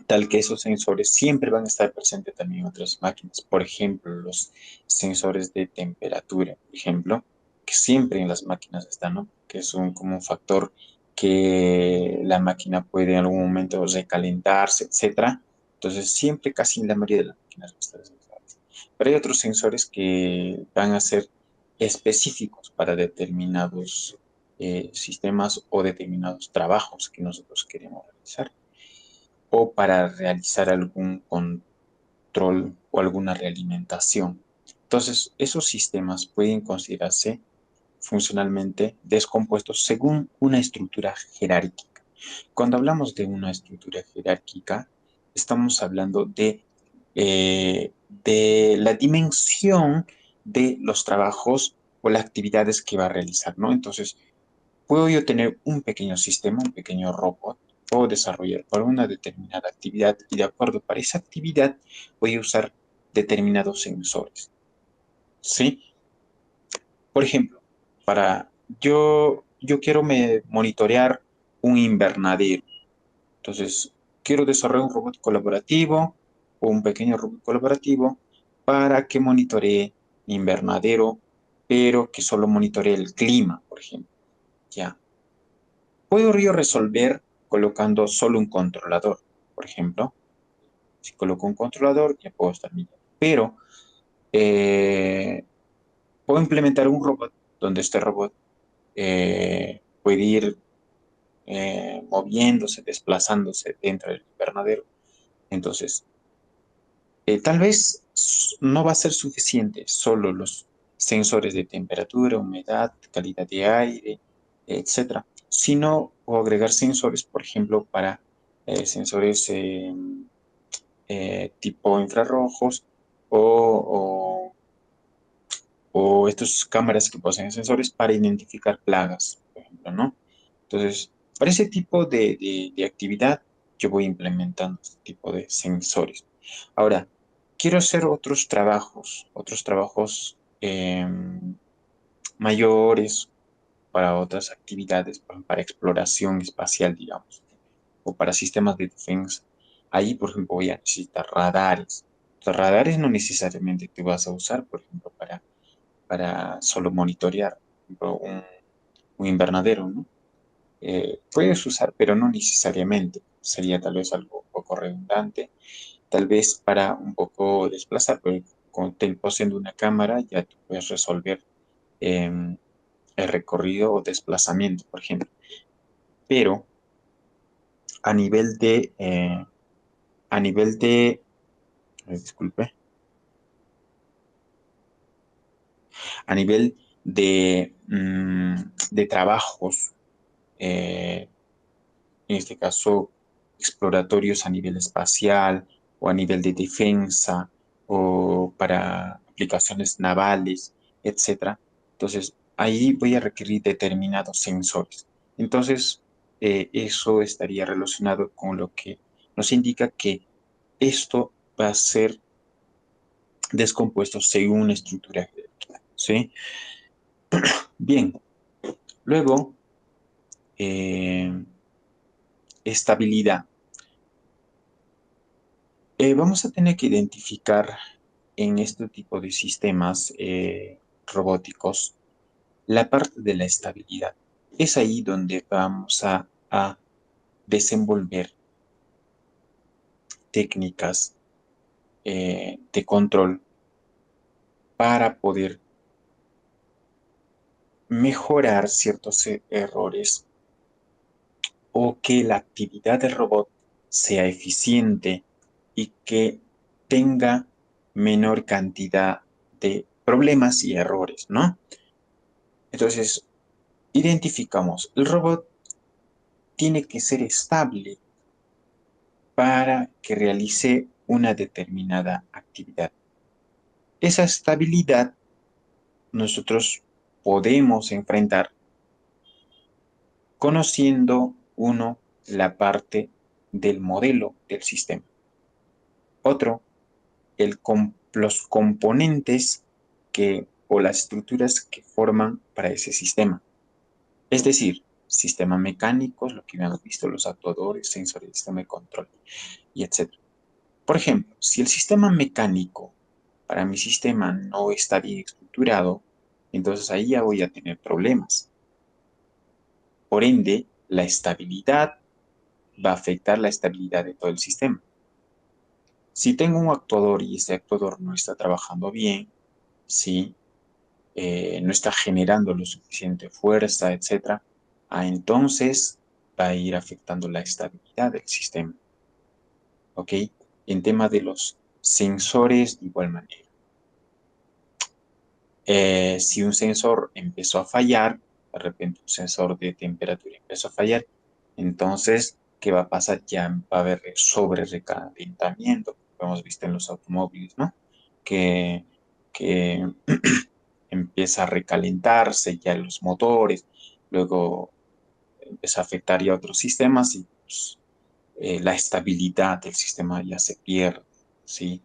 S1: tal que esos sensores siempre van a estar presentes también en otras máquinas. Por ejemplo, los sensores de temperatura, por ejemplo, que siempre en las máquinas están, ¿no? Que son como un factor que la máquina puede en algún momento recalentarse, etcétera. Entonces, siempre, casi en la mayoría de las máquinas van a estar sensores. Pero hay otros sensores que van a ser específicos para determinados sistemas o determinados trabajos que nosotros queremos realizar o para realizar algún control o alguna realimentación. Entonces, esos sistemas pueden considerarse funcionalmente descompuestos según una estructura jerárquica. Cuando hablamos de una estructura jerárquica, estamos hablando de la dimensión de los trabajos o las actividades que va a realizar, ¿no? Entonces, puedo yo tener un pequeño sistema, un pequeño robot, puedo desarrollar para una determinada actividad y de acuerdo para esa actividad voy a usar determinados sensores, ¿sí? Por ejemplo, yo quiero monitorear un invernadero. Entonces, quiero desarrollar un robot colaborativo o un pequeño robot colaborativo para que monitoree invernadero, pero que solo monitoree el clima, por ejemplo. Ya. Puedo yo resolver colocando solo un controlador, por ejemplo. Si coloco un controlador, ya puedo estar midiendo. Pero eh, puedo implementar un robot donde este robot puede ir moviéndose, desplazándose dentro del invernadero. Entonces, tal vez no va a ser suficiente solo los sensores de temperatura, humedad, calidad de aire, etcétera, sino puedo agregar sensores, por ejemplo, para sensores tipo infrarrojos o, o estas cámaras que poseen sensores para identificar plagas, por ejemplo, ¿no? Entonces, para ese tipo de actividad, yo voy implementando este tipo de sensores. Ahora, quiero hacer otros trabajos mayores para otras actividades, para exploración espacial, digamos, o para sistemas de defensa. Ahí, por ejemplo, voy a necesitar radares. Los radares no necesariamente te vas a usar, por ejemplo, para solo monitorear, por ejemplo, un invernadero, ¿no? Puedes usar, pero no necesariamente. Sería tal vez algo un poco redundante, tal vez para un poco desplazar, pero con poseyendo una cámara ya tú puedes resolver em, el recorrido o desplazamiento, por ejemplo. Pero a nivel de, a nivel de, disculpe, a nivel de trabajos, eh, en este caso exploratorios a nivel espacial o a nivel de defensa o para aplicaciones navales, etcétera. Entonces, ahí voy a requerir determinados sensores. Entonces, eso estaría relacionado con lo que nos indica que esto va a ser descompuesto según una estructura jerárquica, ¿sí? Bien, luego, eh, estabilidad. Vamos a tener que identificar en este tipo de sistemas robóticos la parte de la estabilidad. Es ahí donde vamos a desenvolver técnicas de control para poder mejorar ciertos errores o que la actividad del robot sea eficiente y que tenga menor cantidad de problemas y errores, ¿no? Entonces, identificamos, el robot tiene que ser estable para que realice una determinada actividad. Esa estabilidad nosotros podemos enfrentar conociendo uno la parte del modelo del sistema. Otro, los componentes o las estructuras que forman para ese sistema. Es decir, sistemas mecánicos, lo que hemos visto, los actuadores, sensores, sistema de control y etcétera. Por ejemplo, si el sistema mecánico para mi sistema no está bien estructurado, entonces ahí ya voy a tener problemas. Por ende, la estabilidad va a afectar la estabilidad de todo el sistema. Si tengo un actuador y este actuador no está trabajando bien, si no está generando lo suficiente fuerza, etcétera, entonces va a ir afectando la estabilidad del sistema. ¿Ok? En tema de los sensores, de igual manera. Si un sensor empezó a fallar, de repente un sensor de temperatura empezó a fallar, entonces, ¿qué va a pasar? Ya va a haber sobre recalentamiento, como hemos visto en los automóviles, ¿no? Que, que empieza a recalentarse ya los motores, luego empieza a afectar ya otros sistemas y pues, la estabilidad del sistema ya se pierde, ¿sí?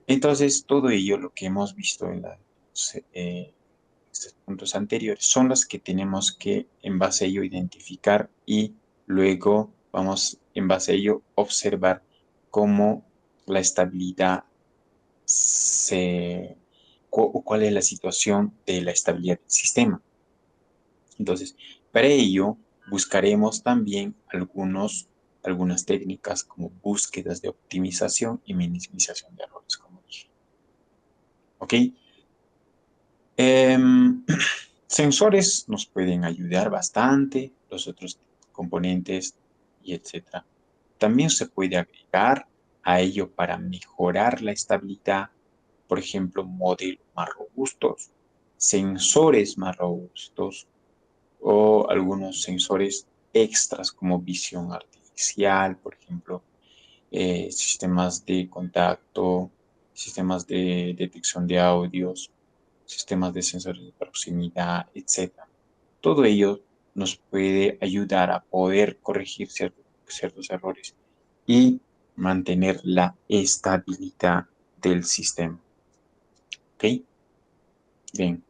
S1: Entonces, todo ello, lo que hemos visto en estos puntos anteriores, son las que tenemos que, en base a ello, identificar y luego vamos, en base a ello, observar cómo la estabilidad o cuál es la situación de la estabilidad del sistema. Entonces, para ello, buscaremos también algunas técnicas como búsquedas de optimización y minimización de errores, como dije. ¿Ok? Em, Sensores nos pueden ayudar bastante, los otros componentes y etcétera. También se puede agregar a ello para mejorar la estabilidad, por ejemplo, modelos más robustos, sensores más robustos o algunos sensores extras como visión artificial, por ejemplo, sistemas de contacto, sistemas de detección de audios, sistemas de sensores de proximidad, etcétera. Todo ello nos puede ayudar a poder corregir ciertos errores y mantener la estabilidad del sistema. ¿Ok? Bien.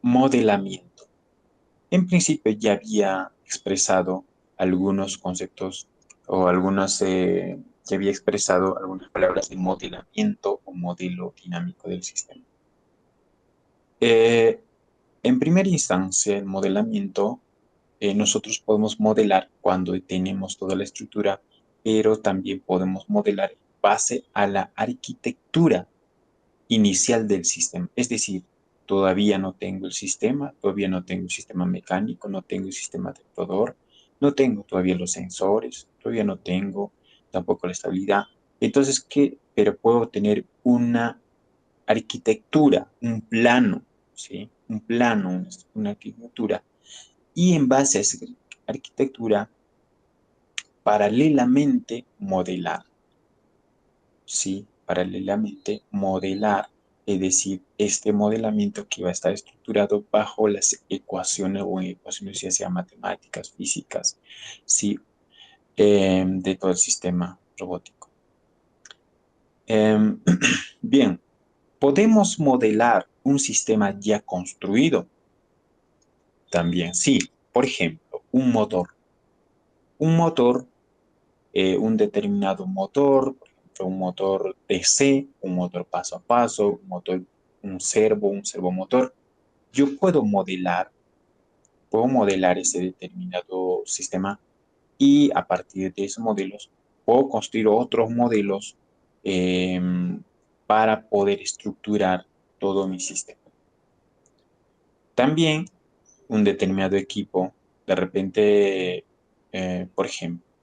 S1: Modelamiento. En principio ya había expresado algunos conceptos o ya había expresado algunas palabras de modelamiento o modelo dinámico del sistema. Eh, en primera instancia, el modelamiento, nosotros podemos modelar cuando tenemos toda la estructura, pero también podemos modelar en base a la arquitectura inicial del sistema. Es decir, todavía no tengo el sistema, todavía no tengo el sistema mecánico, no tengo el sistema de actuador, no tengo todavía los sensores, todavía no tengo tampoco la estabilidad. Entonces, ¿qué? Pero puedo tener una arquitectura, un plano, ¿sí? Un plano, una arquitectura. Y en base a esa arquitectura, paralelamente modelar. ¿Sí? Paralelamente modelar, es decir, este modelamiento que va a estar estructurado bajo las ecuaciones o en ecuaciones ya sea matemáticas, físicas, ¿sí? De todo el sistema robótico. Bien, ¿podemos modelar un sistema ya construido? También, sí. Por ejemplo, un motor. Un motor, un determinado motor, por ejemplo, un motor DC, un motor paso a paso, un servomotor. Yo puedo modelar ese determinado sistema y a partir de esos modelos puedo construir otros modelos eh, para poder estructurar todo mi sistema. También un determinado equipo, de repente, por ejemplo,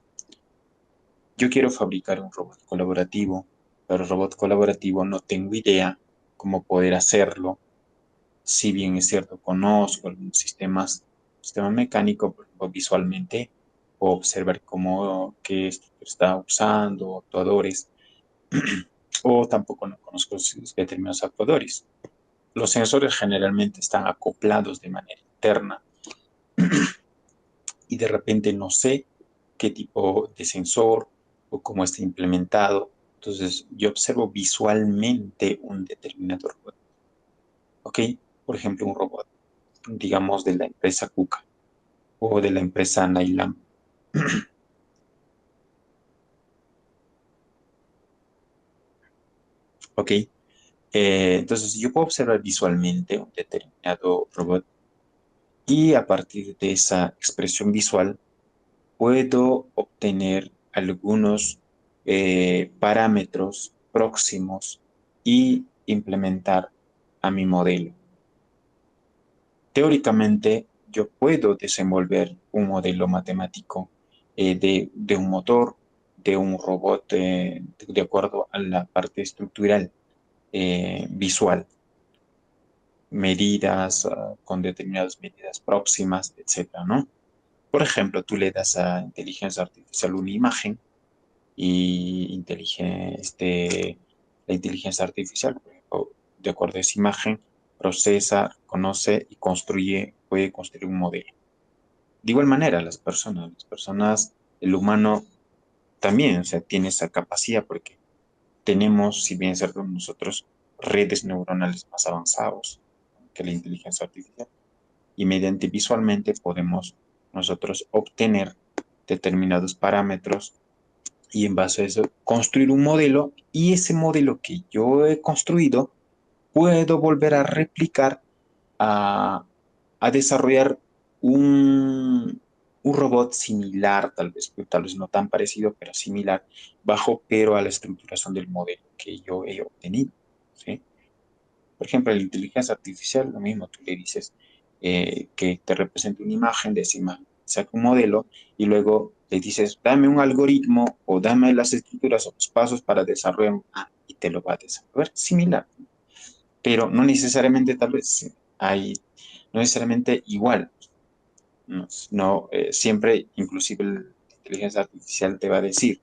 S1: yo quiero fabricar un robot colaborativo, pero el robot colaborativo no tengo idea cómo poder hacerlo. Si bien es cierto, conozco algunos sistema mecánico, por ejemplo, visualmente, o observar cómo, qué estructura está usando, actuadores, o tampoco no conozco determinados actuadores. Los sensores generalmente están acoplados de manera interna y de repente no sé qué tipo de sensor o cómo está implementado. Entonces, yo observo visualmente un determinado robot. ¿Ok? Por ejemplo, un robot, digamos, de la empresa KUKA o de la empresa Nylam. ¿Ok? Entonces, yo puedo observar visualmente un determinado robot y a partir de esa expresión visual puedo obtener algunos parámetros próximos y implementar a mi modelo. Teóricamente, yo puedo desenvolver un modelo matemático de un motor, de un robot, de acuerdo a la parte estructural visual, medidas con determinadas medidas próximas, etcétera, ¿no? Por ejemplo, tú le das a inteligencia artificial una imagen y la inteligencia artificial, por ejemplo, de acuerdo a esa imagen, procesa, conoce y puede construir un modelo. De igual manera, el humano también, o sea, tiene esa capacidad porque tenemos, si bien es cierto, nosotros redes neuronales más avanzados que la inteligencia artificial y mediante visualmente podemos nosotros obtener determinados parámetros y en base a eso construir un modelo y ese modelo que yo he construido puedo volver a replicar, a, a desarrollar un robot similar, tal vez no tan parecido, pero similar, pero a la estructuración del modelo que yo he obtenido. ¿Sí? Por ejemplo, la inteligencia artificial, lo mismo, tú le dices que te represente una imagen de esa imagen, saca un modelo y luego le dices, dame un algoritmo o dame las estructuras o los pasos para desarrollar, y te lo va a desarrollar similar, pero no necesariamente tal vez no necesariamente igual. No, no, siempre, inclusive la inteligencia artificial te va a decir,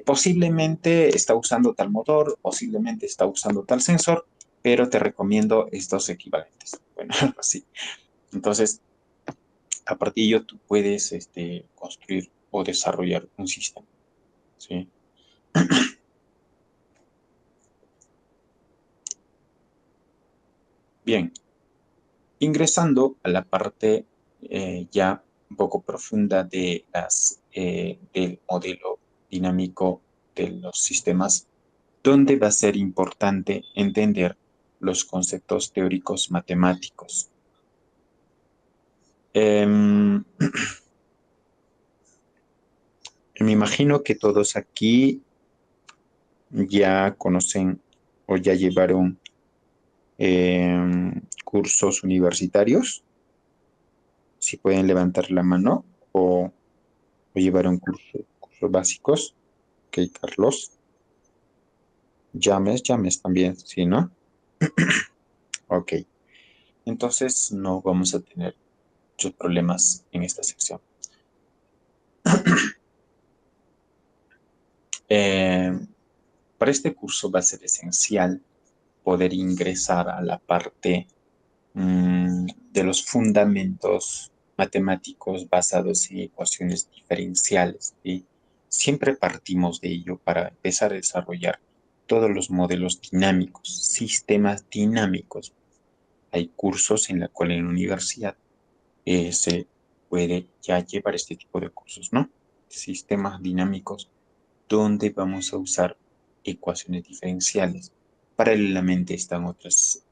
S1: posiblemente está usando tal motor, posiblemente está usando tal sensor, pero te recomiendo estos equivalentes. Bueno, algo así. Entonces, a partir de ello, tú puedes construir o desarrollar un sistema. ¿sí? Bien, ingresando a la parte ya un poco profunda de del modelo dinámico de los sistemas, donde va a ser importante entender los conceptos teóricos matemáticos. Em, Me imagino que todos aquí ya conocen o ya llevaron cursos universitarios. Si pueden levantar la mano o llevaron cursos básicos. Ok, Carlos. Llames también, ¿sí, no? Ok. Entonces no vamos a tener muchos problemas en esta sección. Eh, para este curso va a ser esencial poder ingresar a la parte de los fundamentos matemáticos basados en ecuaciones diferenciales. ¿Sí? Siempre partimos de ello para empezar a desarrollar todos los modelos dinámicos, sistemas dinámicos. Hay cursos en la cual en la universidad se puede ya llevar este tipo de cursos, ¿no? Sistemas dinámicos donde vamos a usar ecuaciones diferenciales. Paralelamente están otras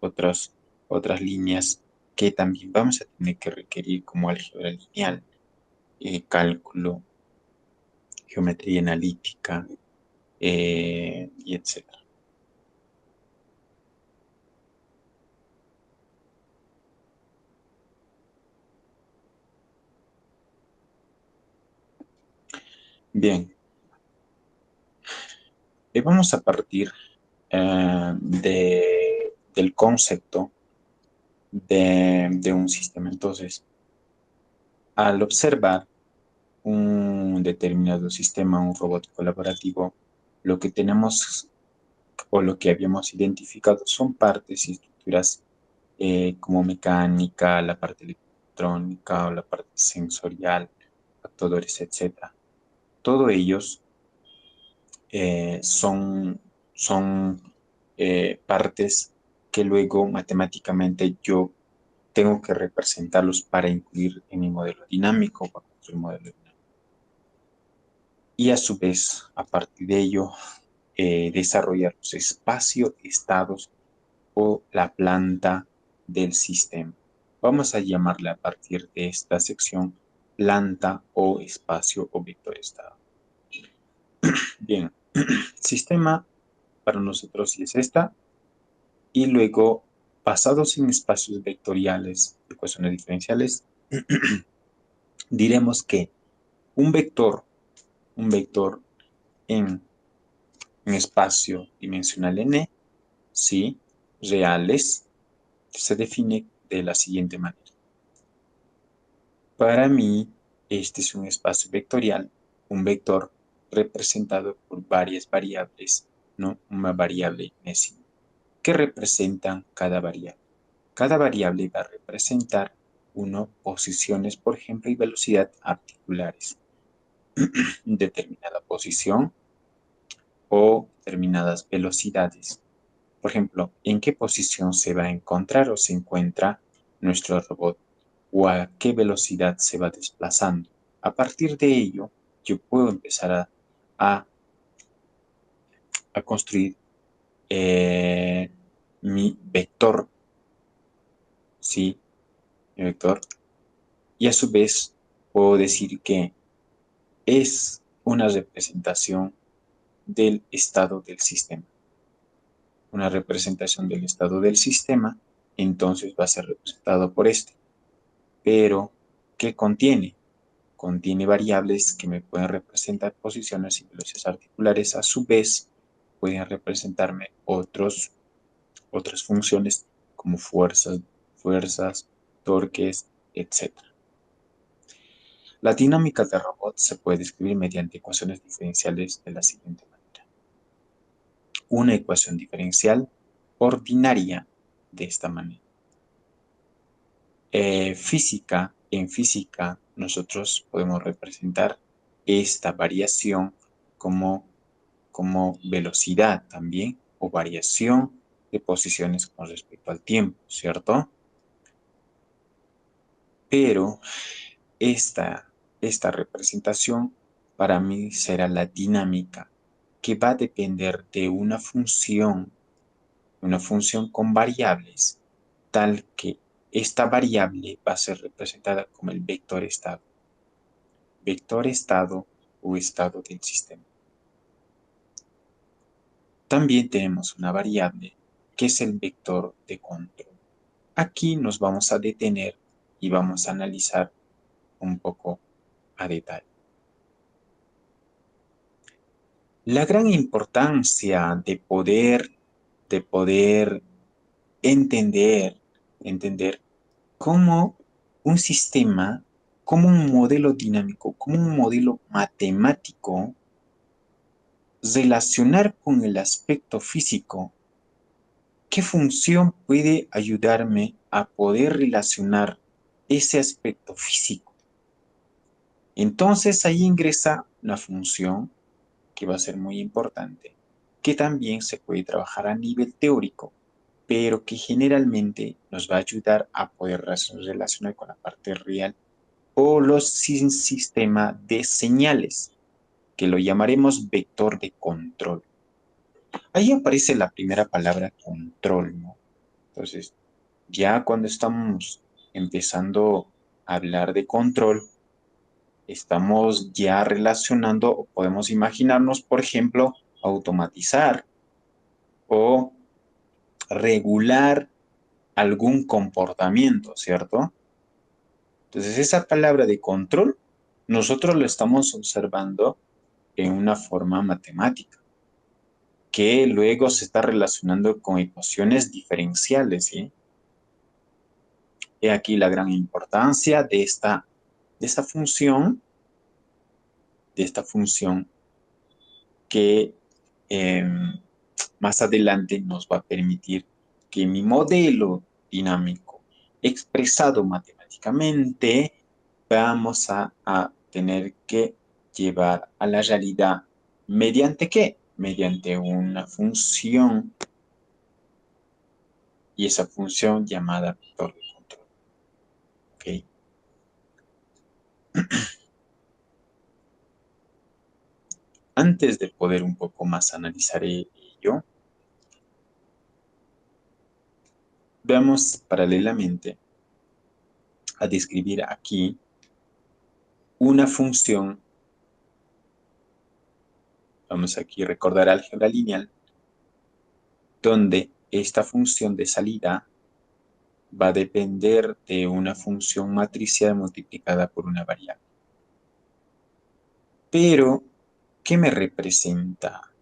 S1: líneas que también vamos a tener que requerir como álgebra lineal, cálculo, geometría analítica y etcétera. Bien, vamos a partir del concepto de un sistema. Entonces, al observar un determinado sistema, un robot colaborativo, lo que tenemos o lo que habíamos identificado son partes y estructuras como mecánica, la parte electrónica o la parte sensorial, factores, etcétera. Todos ellos son partes que luego matemáticamente yo tengo que representarlos para incluir en mi modelo dinámico, para construir un modelo dinámico. Y a su vez, a partir de ello, desarrollar los espacios, estados o la planta del sistema. Vamos a llamarle a partir de esta sección planta o espacio o vector estado. Bien, sistema para nosotros sí es esta. Y luego, basados en espacios vectoriales, ecuaciones diferenciales, diremos que un vector, un vector en un espacio dimensional n, sí, reales, se define de la siguiente manera. Para mí, este es un espacio vectorial, un vector representado por varias variables, ¿no? Una variable mesina, que representan cada variable. Cada variable va a representar, uno, posiciones, por ejemplo, y velocidad articulares, determinada posición o determinadas velocidades. Por ejemplo, ¿en qué posición se va a encontrar o se encuentra nuestro robot o a qué velocidad se va desplazando? A partir de ello, yo puedo empezar a, a construir eh, mi vector, ¿sí? Mi vector. Y a su vez, puedo decir que es una representación del estado del sistema. Una representación del estado del sistema, entonces va a ser representado por este. Pero, ¿qué contiene? Contiene variables que me pueden representar posiciones y velocidades articulares. A su vez, pueden representarme otras funciones como fuerzas, torques, etc. La dinámica de robots se puede describir mediante ecuaciones diferenciales de la siguiente manera. Una ecuación diferencial ordinaria de esta manera. En física, nosotros podemos representar esta variación como, como velocidad también o variación de posiciones con respecto al tiempo, ¿cierto? Pero esta representación para mí será la dinámica que va a depender de una función con variables, tal que esta variable va a ser representada como el vector estado o estado del sistema. También tenemos una variable que es el vector de control. Aquí nos vamos a detener y vamos a analizar un poco a detalle. La gran importancia de poder entender cómo un sistema, como un modelo dinámico, como un modelo matemático, relacionar con el aspecto físico. ¿Qué función puede ayudarme a poder relacionar ese aspecto físico? Entonces ahí ingresa una función que va a ser muy importante, que también se puede trabajar a nivel teórico, pero que generalmente nos va a ayudar a poder relacionar con la parte real o los sin sistema de señales, que lo llamaremos vector de control. Ahí aparece la primera palabra control, ¿no? Entonces, ya cuando estamos empezando a hablar de control, estamos ya relacionando o podemos imaginarnos, por ejemplo, automatizar o regular algún comportamiento, ¿cierto? Entonces, esa palabra de control, nosotros lo estamos observando en una forma matemática, que luego se está relacionando con ecuaciones diferenciales, ¿sí? He aquí la gran importancia de esta función, de esta función que eh, más adelante nos va a permitir que mi modelo dinámico expresado matemáticamente vamos a tener que llevar a la realidad mediante qué? Mediante una función y esa función llamada vector de control. ¿Ok? Antes de poder un poco más analizar ello, veamos paralelamente a describir aquí una función. Vamos aquí a recordar álgebra lineal, donde esta función de salida va a depender de una función matricial multiplicada por una variable. Pero, ¿qué me representa?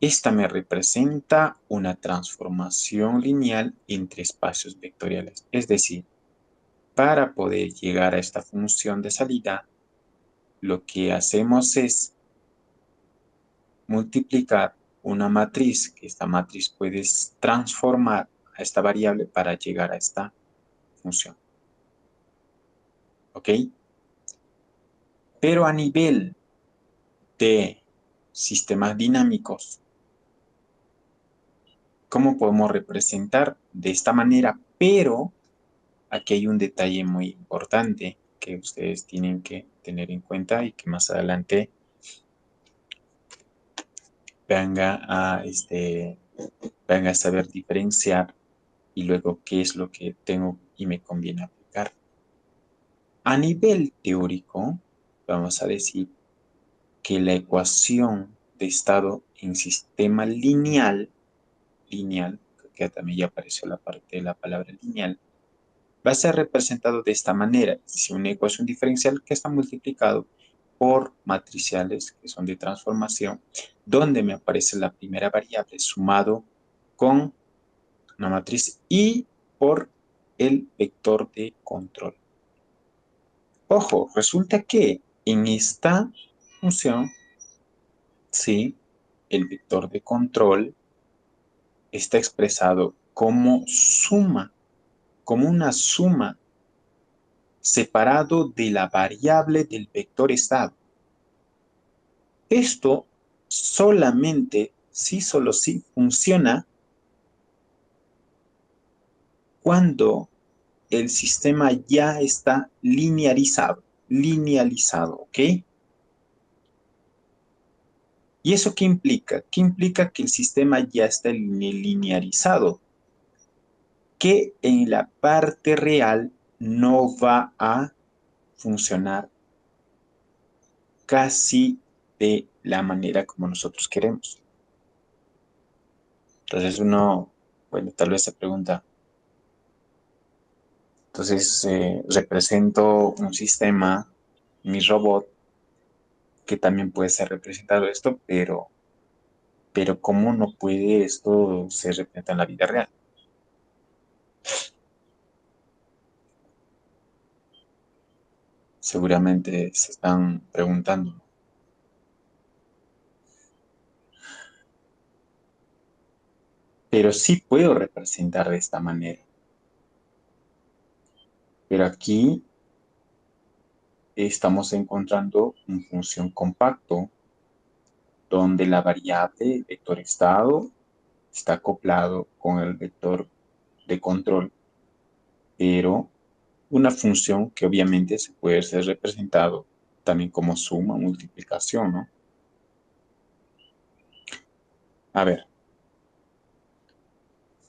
S1: Esta me representa una transformación lineal entre espacios vectoriales. Es decir, para poder llegar a esta función de salida, lo que hacemos es multiplicar una matriz, que esta matriz puedes transformar a esta variable para llegar a esta función. ¿Ok? Pero a nivel de sistemas dinámicos, ¿cómo podemos representar de esta manera? Pero aquí hay un detalle muy importante que ustedes tienen que tener en cuenta y que más adelante venga venga a saber diferenciar y luego qué es lo que tengo y me conviene aplicar. A nivel teórico, vamos a decir que la ecuación de estado en sistema lineal, que también ya apareció la parte de la palabra lineal, va a ser representado de esta manera. Es una ecuación diferencial que está multiplicado por matriciales que son de transformación, donde me aparece la primera variable sumado con una matriz y por el vector de control. Ojo, resulta que en esta función, sí, el vector de control está expresado como suma, como una suma separado de la variable del vector estado. Esto solamente, sí, solo sí, funciona cuando el sistema ya está linealizado, ¿ok? ¿Y eso qué implica? ¿Qué implica que el sistema ya está linearizado? Que en la parte real no va a funcionar casi de la manera como nosotros queremos. Entonces uno, bueno, tal vez se pregunta, entonces represento un sistema, mi robot, que también puede ser representado esto, pero ¿cómo no puede esto ser representado en la vida real? Seguramente se están preguntando, ¿no? Pero sí puedo representar de esta manera. Pero aquí estamos encontrando una función compacto donde la variable vector estado está acoplado con el vector de control, pero una función que obviamente se puede ser representado también como suma, multiplicación, ¿no? A ver,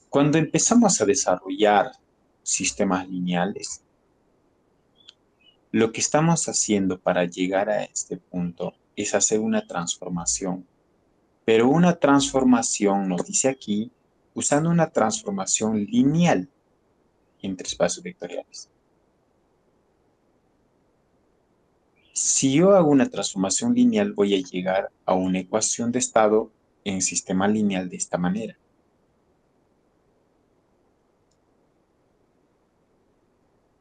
S1: cuando empezamos a desarrollar sistemas lineales, lo que estamos haciendo para llegar a este punto es hacer una transformación, pero una transformación, nos dice aquí, usando una transformación lineal entre espacios vectoriales. Si yo hago una transformación lineal, voy a llegar a una ecuación de estado en sistema lineal de esta manera.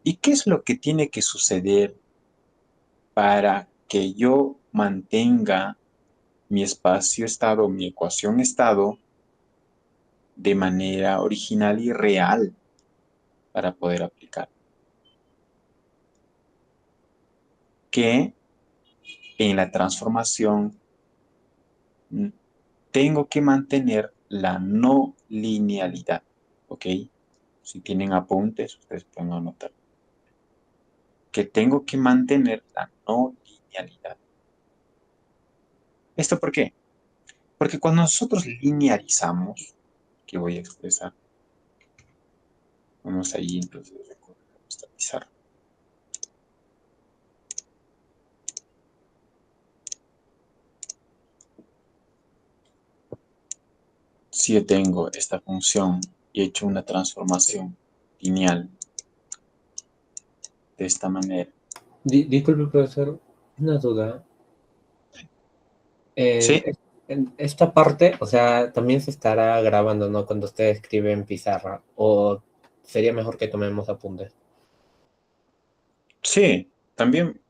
S1: ¿Y qué es lo que tiene que suceder para que yo mantenga mi espacio estado, mi ecuación estado, de manera original y real para poder aplicar? Que en la transformación tengo que mantener la no linealidad, ¿ok? Si tienen apuntes, ustedes pueden anotar. Que tengo que mantener la no linealidad. ¿Esto por qué? Porque cuando nosotros linearizamos, que voy a expresar, vamos ahí entonces a recorrer nuestra pizarra. Si yo tengo esta función y he hecho una transformación lineal de esta manera.
S2: Disculpe, profesor, una duda. En,
S1: Sí,
S2: en esta parte, o sea, también se estará grabando, ¿no? Cuando usted escribe en pizarra, o sería mejor que tomemos apuntes.
S1: sí, también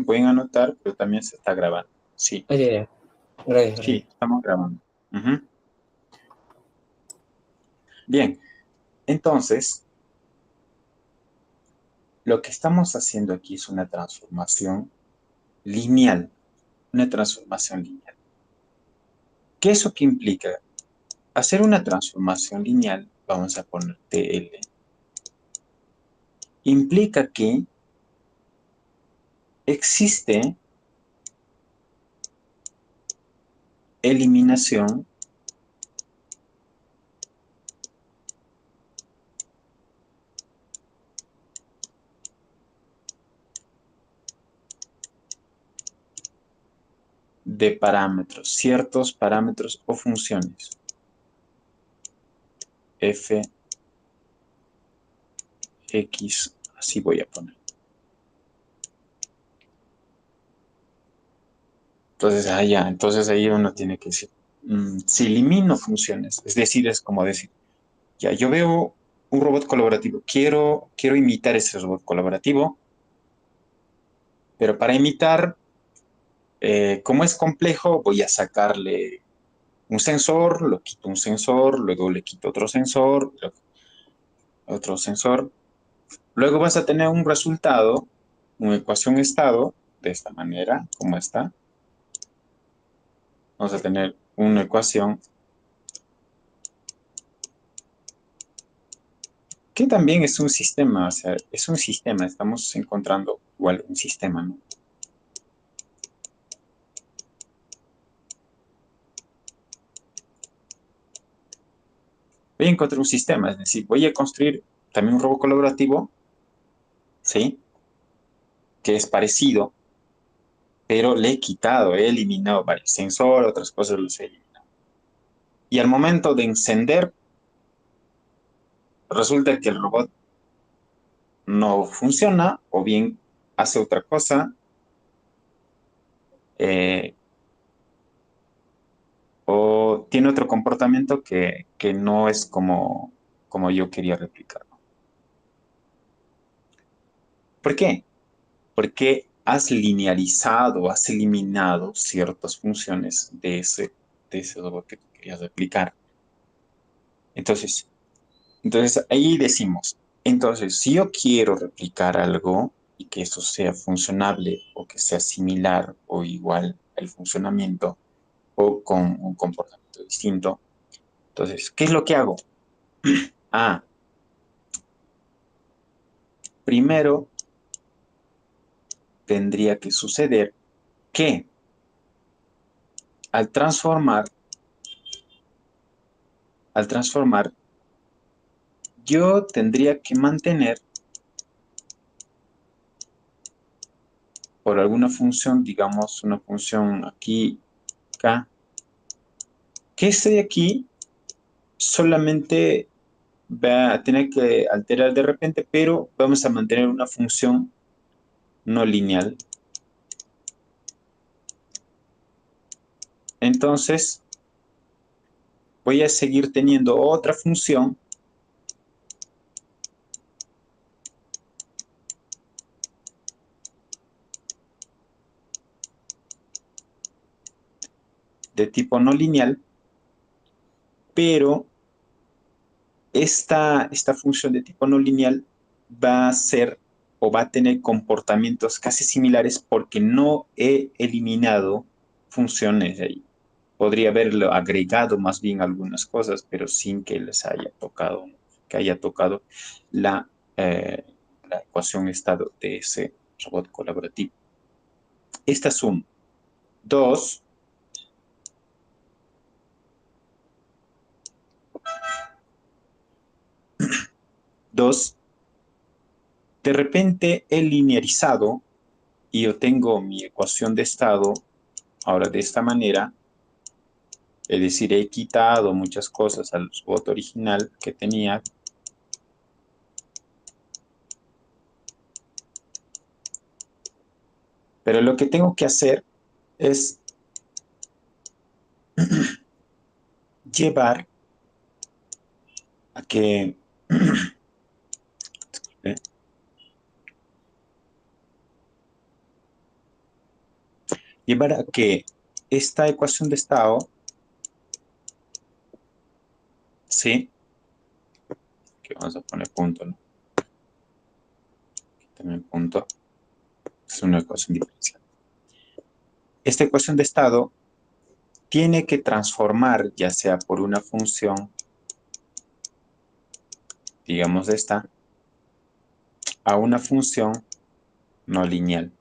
S1: pueden anotar, pero también se está grabando. Sí,
S2: Oye, ya. Gracias, gracias.
S1: sí, estamos grabando. Ujú. Bien, entonces, lo que estamos haciendo aquí es una transformación lineal, una transformación lineal. ¿Qué eso que implica? Hacer una transformación lineal, vamos a poner TL, implica que existe eliminación de parámetros, ciertos parámetros o funciones. F, X, así voy a poner. Entonces ahí uno tiene que decir, si elimino funciones, es decir, es como decir, ya yo veo un robot colaborativo, quiero imitar ese robot colaborativo, pero para imitar, como es complejo, voy a sacarle un sensor, lo quito un sensor, luego le quito otro sensor, luego vas a tener un resultado, una ecuación estado, de esta manera, como está, vamos a tener una ecuación que también es un sistema, o sea, es un sistema, estamos encontrando igual un sistema, ¿no? Voy a encontrar un sistema, es decir, voy a construir también un robot colaborativo, ¿sí? Que es parecido, pero le he quitado, he eliminado varios sensores, otras cosas los he eliminado. Y al momento de encender, resulta que el robot no funciona o bien hace otra cosa eh, o tiene otro comportamiento que no es como yo quería replicarlo. ¿Por qué? Porque has linealizado, has eliminado ciertas funciones de ese robot que tú querías replicar. Entonces, entonces ahí decimos, entonces si yo quiero replicar algo y que eso sea funcionable o que sea similar o igual al funcionamiento o con un comportamiento distinto, entonces, ¿qué es lo que hago? Ah, primero tendría que suceder que al transformar, al transformar, yo tendría que mantener por alguna función, digamos una función aquí, acá, que este de aquí solamente va a tener que alterar de repente, pero vamos a mantener una función no lineal. Entonces, voy a seguir teniendo otra función de tipo no lineal, pero esta función de tipo no lineal va a ser o va a tener comportamientos casi similares porque no he eliminado funciones de ahí. Podría haberlo agregado más bien algunas cosas, pero sin que les haya tocado, que haya tocado la, eh, la ecuación estado de ese robot colaborativo. Esta es uno. Dos, dos, de repente he linearizado y yo tengo mi ecuación de estado ahora de esta manera, es decir, he quitado muchas cosas al robot original que tenía, pero lo que tengo que hacer es llevar a que llevar a que esta ecuación de estado, sí, que vamos a poner punto, ¿no? Aquí también punto, es una ecuación diferencial. Esta ecuación de estado tiene que transformar, ya sea por una función, digamos esta, a una función no lineal.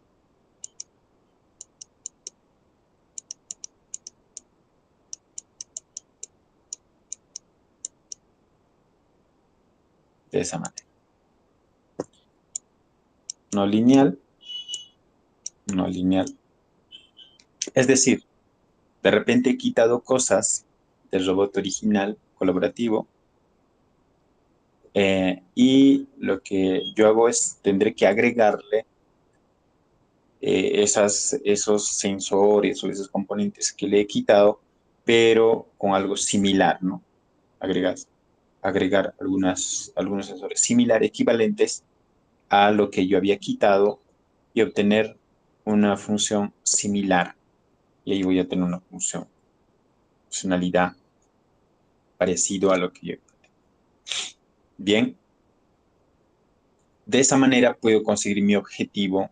S1: De esa manera. No lineal, no lineal. Es decir, de repente he quitado cosas del robot original colaborativo y lo que yo hago es, tendré que agregarle esos sensores o esos componentes que le he quitado, pero con algo similar, ¿no? Agregar, agregar algunos sensores similares, equivalentes a lo que yo había quitado y obtener una función similar. Y ahí voy a tener una funcionalidad parecido a lo que yo. Bien, de esa manera puedo conseguir mi objetivo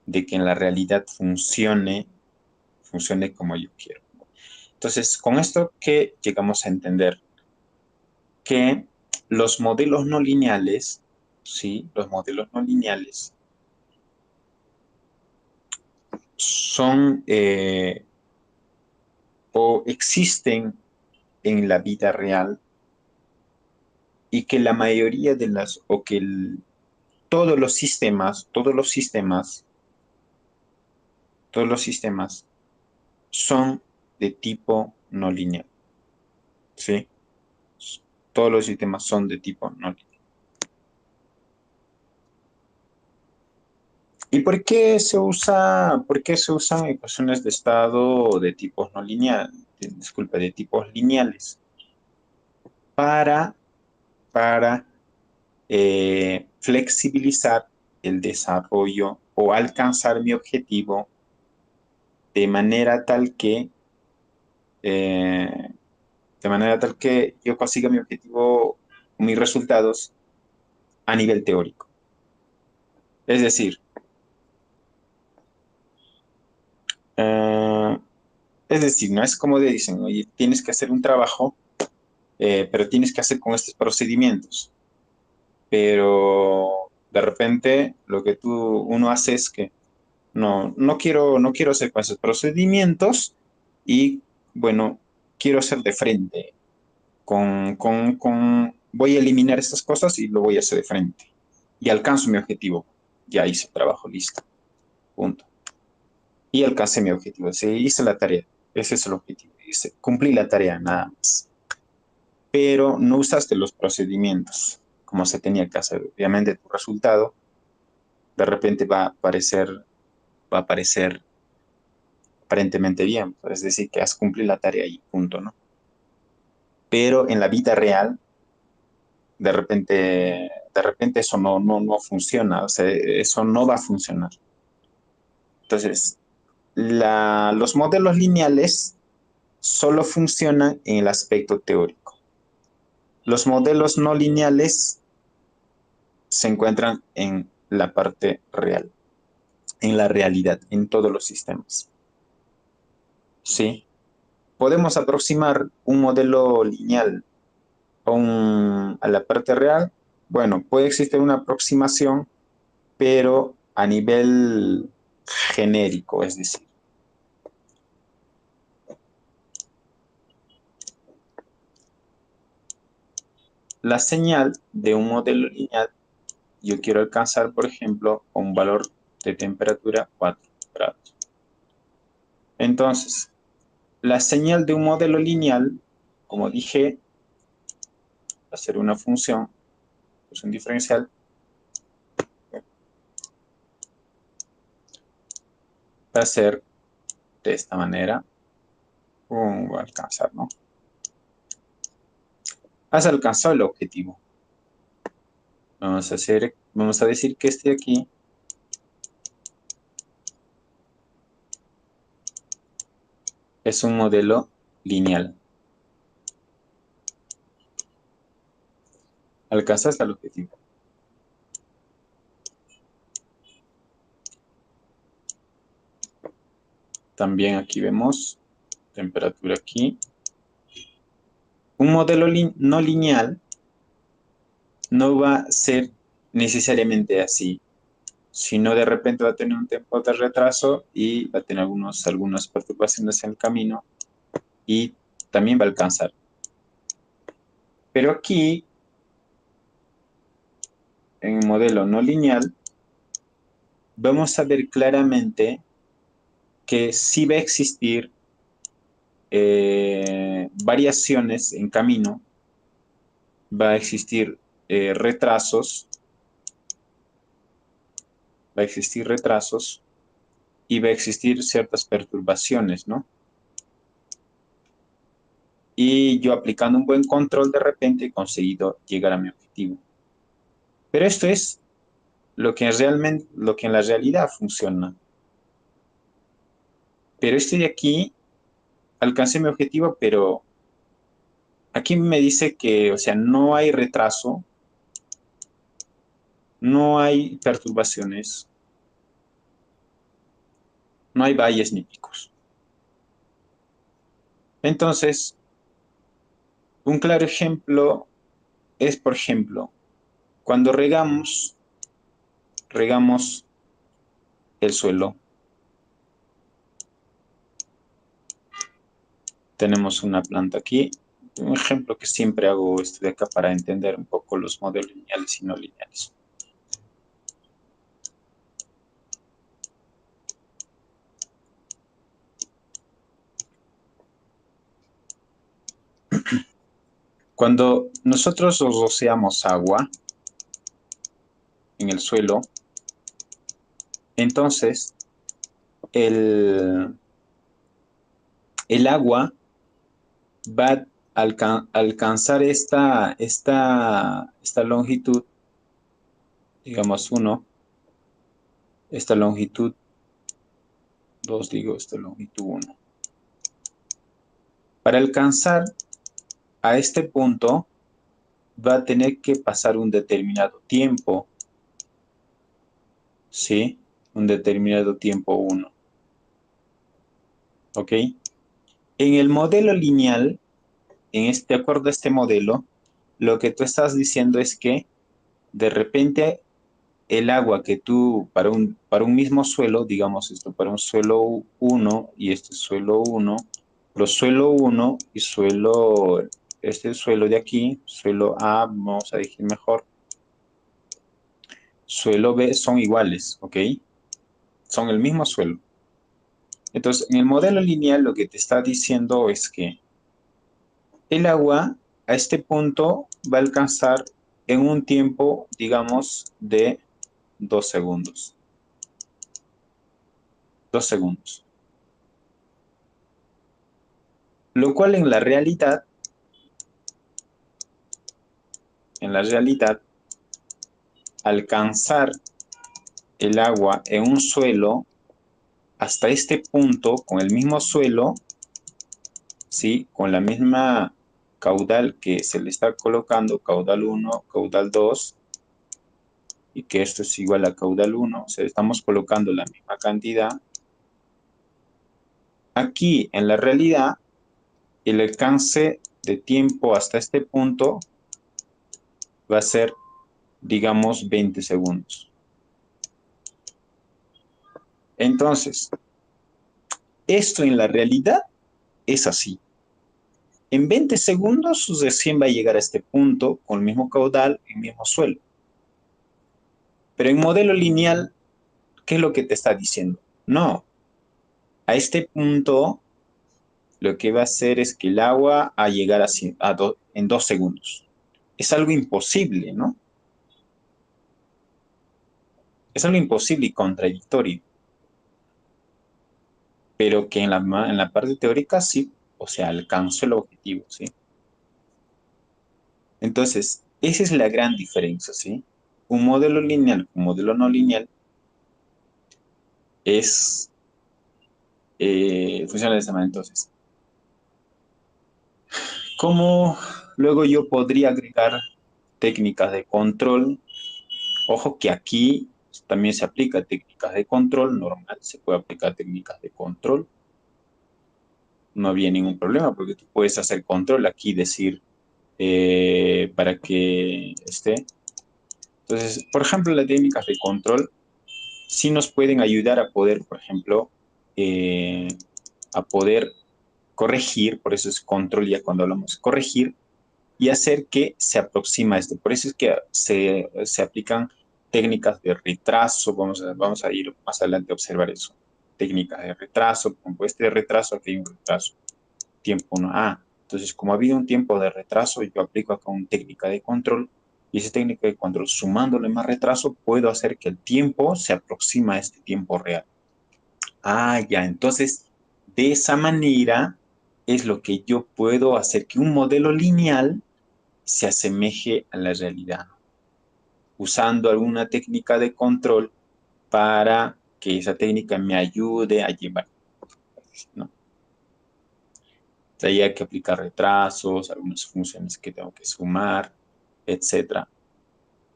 S1: de que en la realidad funcione como yo quiero. Entonces, con esto que llegamos a entender que los modelos no lineales, ¿sí? Los modelos no lineales son o existen en la vida real y que la mayoría de las, o que todos los sistemas son de tipo no lineal, ¿sí? Todos los sistemas son de tipo no lineal. ¿Y por qué se usan ecuaciones de estado de tipos no lineales? Disculpe, de tipos lineales. Para, para flexibilizar el desarrollo o alcanzar mi objetivo de manera tal que, eh, yo consiga mi objetivo, mis resultados a nivel teórico. Es decir, eh, no es como dicen, oye, tienes que hacer un trabajo, pero tienes que hacer con estos procedimientos. Pero de repente lo que uno hace es que no quiero hacer con esos procedimientos y bueno, quiero hacer de frente. Voy a eliminar estas cosas y lo voy a hacer de frente. Y alcanzo mi objetivo. Ya hice el trabajo, listo. Punto. Y alcancé mi objetivo. Sí, hice la tarea. Ese es el objetivo. Cumplí la tarea, nada más. Pero no usaste los procedimientos como se tenía que hacer. Obviamente tu resultado de repente va a aparecer aparentemente bien. Es decir, que has cumplido la tarea y punto, ¿no? Pero en la vida real de repente eso no funciona, o sea, eso no va a funcionar. Entonces, los modelos lineales solo funcionan en el aspecto teórico. Los modelos no lineales se encuentran en la parte real, en la realidad, en todos los sistemas. ¿Sí? Podemos aproximar un modelo lineal a la parte real. Bueno, puede existir una aproximación, pero a nivel genérico, es decir, la señal de un modelo lineal, yo quiero alcanzar, por ejemplo, un valor de temperatura 4 grados. Entonces, la señal de un modelo lineal, como dije, va a ser una función diferencial, va a ser de esta manera. Va a alcanzar, ¿no? Has alcanzado el objetivo. Vamos a decir que este de aquí es un modelo lineal. Alcanzaste el objetivo. También aquí vemos temperatura aquí. Un modelo no lineal no va a ser necesariamente así, sino de repente va a tener un tiempo de retraso y va a tener algunas perturbaciones en el camino y también va a alcanzar. Pero aquí, en el modelo no lineal, vamos a ver claramente que sí va a existir variaciones en camino, va a existir retrasos, va a existir retrasos y va a existir ciertas perturbaciones, ¿no? Y yo aplicando un buen control de repente he conseguido llegar a mi objetivo. Pero esto es lo que en la realidad funciona. Pero este de aquí, alcancé mi objetivo, pero aquí me dice que, o sea, no hay retraso, no hay perturbaciones, no hay valles ni picos. Entonces, un claro ejemplo es, por ejemplo, cuando regamos el suelo. Tenemos una planta aquí. Un ejemplo que siempre hago esto de acá para entender un poco los modelos lineales y no lineales. Cuando nosotros rociamos agua en el suelo, entonces el, el agua va a alcanzar esta longitud, digamos 1, esta longitud 2, digo, esta longitud 1. Para alcanzar a este punto, va a tener que pasar un determinado tiempo, ¿sí? Un determinado tiempo 1, ¿ok? En el modelo lineal, de acuerdo a este modelo, lo que tú estás diciendo es que de repente el agua que tú, para un mismo suelo, digamos esto, para un suelo 1 y este suelo 1, los suelo 1 y este suelo de aquí, suelo A, vamos a decir mejor, suelo B son iguales, ¿ok? Son el mismo suelo. Entonces, en el modelo lineal lo que te está diciendo es que el agua a este punto va a alcanzar en un tiempo, digamos, de 2 segundos. 2 segundos. Lo cual en la realidad, alcanzar el agua en un suelo hasta este punto, con el mismo suelo, ¿sí? Con la misma caudal que se le está colocando, caudal 1, caudal 2, y que esto es igual a caudal 1, o sea, estamos colocando la misma cantidad. Aquí, en la realidad, el alcance de tiempo hasta este punto va a ser, digamos, 20 segundos. Entonces, esto en la realidad es así. En 20 segundos recién va a llegar a este punto con el mismo caudal y el mismo suelo. Pero en modelo lineal, ¿qué es lo que te está diciendo? No, a este punto lo que va a hacer es que el agua a llegar en 2 segundos. Es algo imposible, ¿no? Es algo imposible y contradictorio, pero que en la parte teórica sí, o sea, alcanzó el objetivo, ¿sí? Entonces, esa es la gran diferencia, ¿sí? Un modelo lineal, un modelo no lineal es, funciona de esta manera. Entonces, ¿cómo luego yo podría agregar técnicas de control? Ojo que aquí también se aplica técnicas de control normal, se puede aplicar técnicas de control, no había ningún problema porque tú puedes hacer control aquí, decir para que esté. Entonces, por ejemplo, las técnicas de control sí nos pueden ayudar a poder, por ejemplo, eh, a poder corregir, por eso es control ya cuando hablamos corregir, y hacer que se aproxima a esto. Por eso es que se aplican técnicas de retraso, vamos a ir más adelante a observar eso. Técnicas de retraso, como este retraso, aquí hay un retraso, tiempo 1. Entonces como ha habido un tiempo de retraso, yo aplico acá una técnica de control, y esa técnica de control, sumándole más retraso, puedo hacer que el tiempo se aproxima a este tiempo real. Ya, entonces, de esa manera es lo que yo puedo hacer que un modelo lineal se asemeje a la realidad, usando alguna técnica de control para que esa técnica me ayude a llevar, ¿no? O sea, hay que aplicar retrasos, algunas funciones que tengo que sumar, etcétera.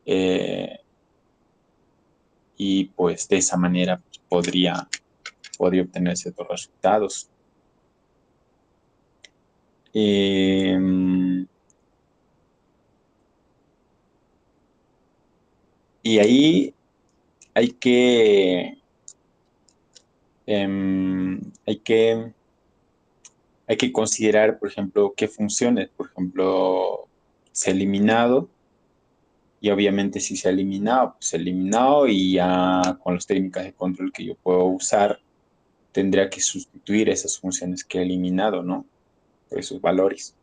S1: Eh, y pues de esa manera pues, podría obtener ciertos resultados. Em, y ahí hay que, em, hay que, hay que considerar, por ejemplo, qué funciones, por ejemplo, se ha eliminado y obviamente si se ha eliminado, pues se ha eliminado y ya con las técnicas de control que yo puedo usar, tendría que sustituir esas funciones que he eliminado, ¿no? Por esos valores.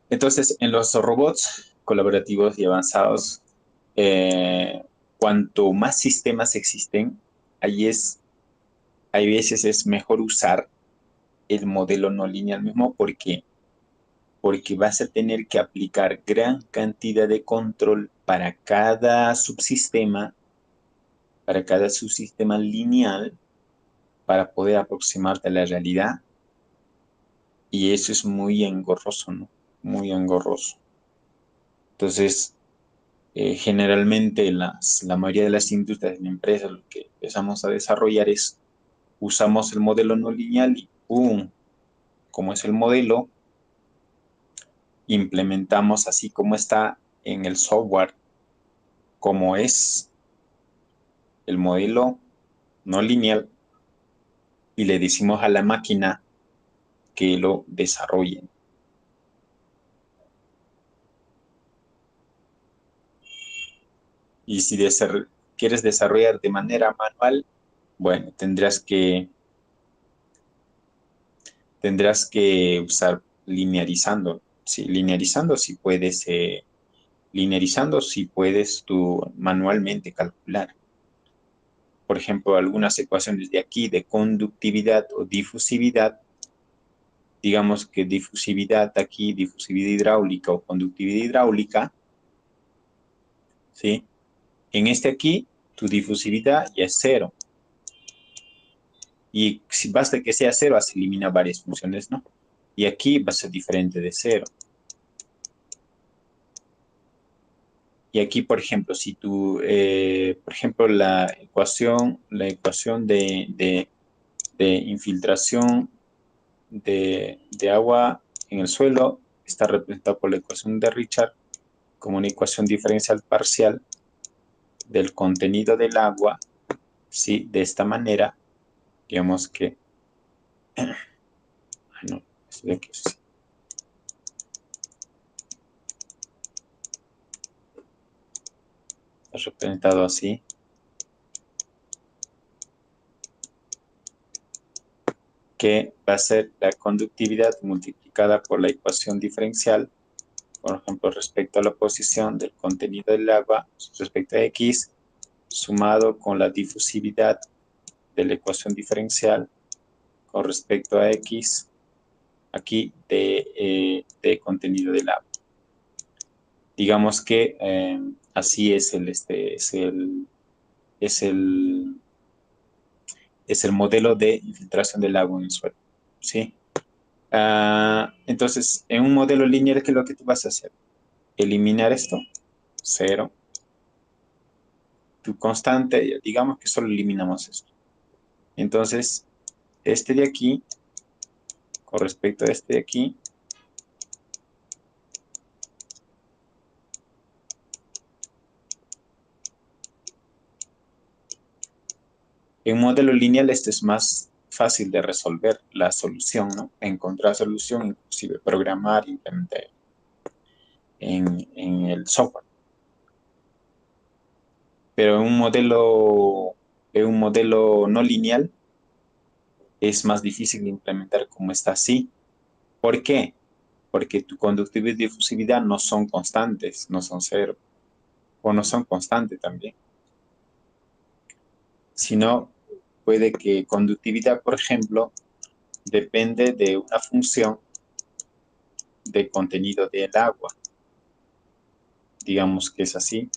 S1: Entonces, en los robots colaborativos y avanzados, eh, cuanto más sistemas existen, ahí es, hay veces es mejor usar el modelo no lineal mismo porque vas a tener que aplicar gran cantidad de control para cada subsistema lineal, para poder aproximarte a la realidad. Y eso es muy engorroso, ¿no? Muy engorroso. Entonces, generalmente la mayoría de las industrias en empresas lo que empezamos a desarrollar es, usamos el modelo no lineal y ¡pum! Como es el modelo, implementamos así como está en el software, como es el modelo no lineal, y le decimos a la máquina que lo desarrolle. Y si quieres desarrollar de manera manual, bueno, tendrás que usar linearizando. Sí, linearizando si puedes tú manualmente calcular. Por ejemplo, algunas ecuaciones de aquí de conductividad o difusividad, digamos que difusividad aquí, difusividad hidráulica o conductividad hidráulica, ¿sí? En este aquí, tu difusividad ya es cero. Y si basta que sea cero, se elimina varias funciones, ¿no? Y aquí va a ser diferente de cero. Y aquí, por ejemplo, si tú, por ejemplo, la ecuación de infiltración de agua en el suelo está representada por la ecuación de Richard como una ecuación diferencial parcial del contenido del agua, ¿sí? De esta manera, digamos que, no, esto de aquí es representado así, que va a ser la conductividad multiplicada por la ecuación diferencial, por ejemplo, respecto a la posición del contenido del agua respecto a X, sumado con la difusividad de la ecuación diferencial con respecto a X, aquí de contenido del agua. Digamos que así es el, es el modelo de infiltración del agua en el suelo, ¿sí? Entonces, en un modelo lineal, ¿qué es lo que tú vas a hacer? Eliminar esto, cero. Tu constante, digamos que solo eliminamos esto. Entonces, este de aquí, con respecto a este de aquí, en un modelo lineal este es más fácil de resolver la solución, ¿no? Encontrar solución, inclusive programar, implementar en el software. Pero en un modelo no lineal es más difícil de implementar como está así. ¿Por qué? Porque tu conductividad y difusividad no son constantes, no son cero, o no son constantes también, sino puede que conductividad, por ejemplo, depende de una función de contenido del agua, digamos que es así.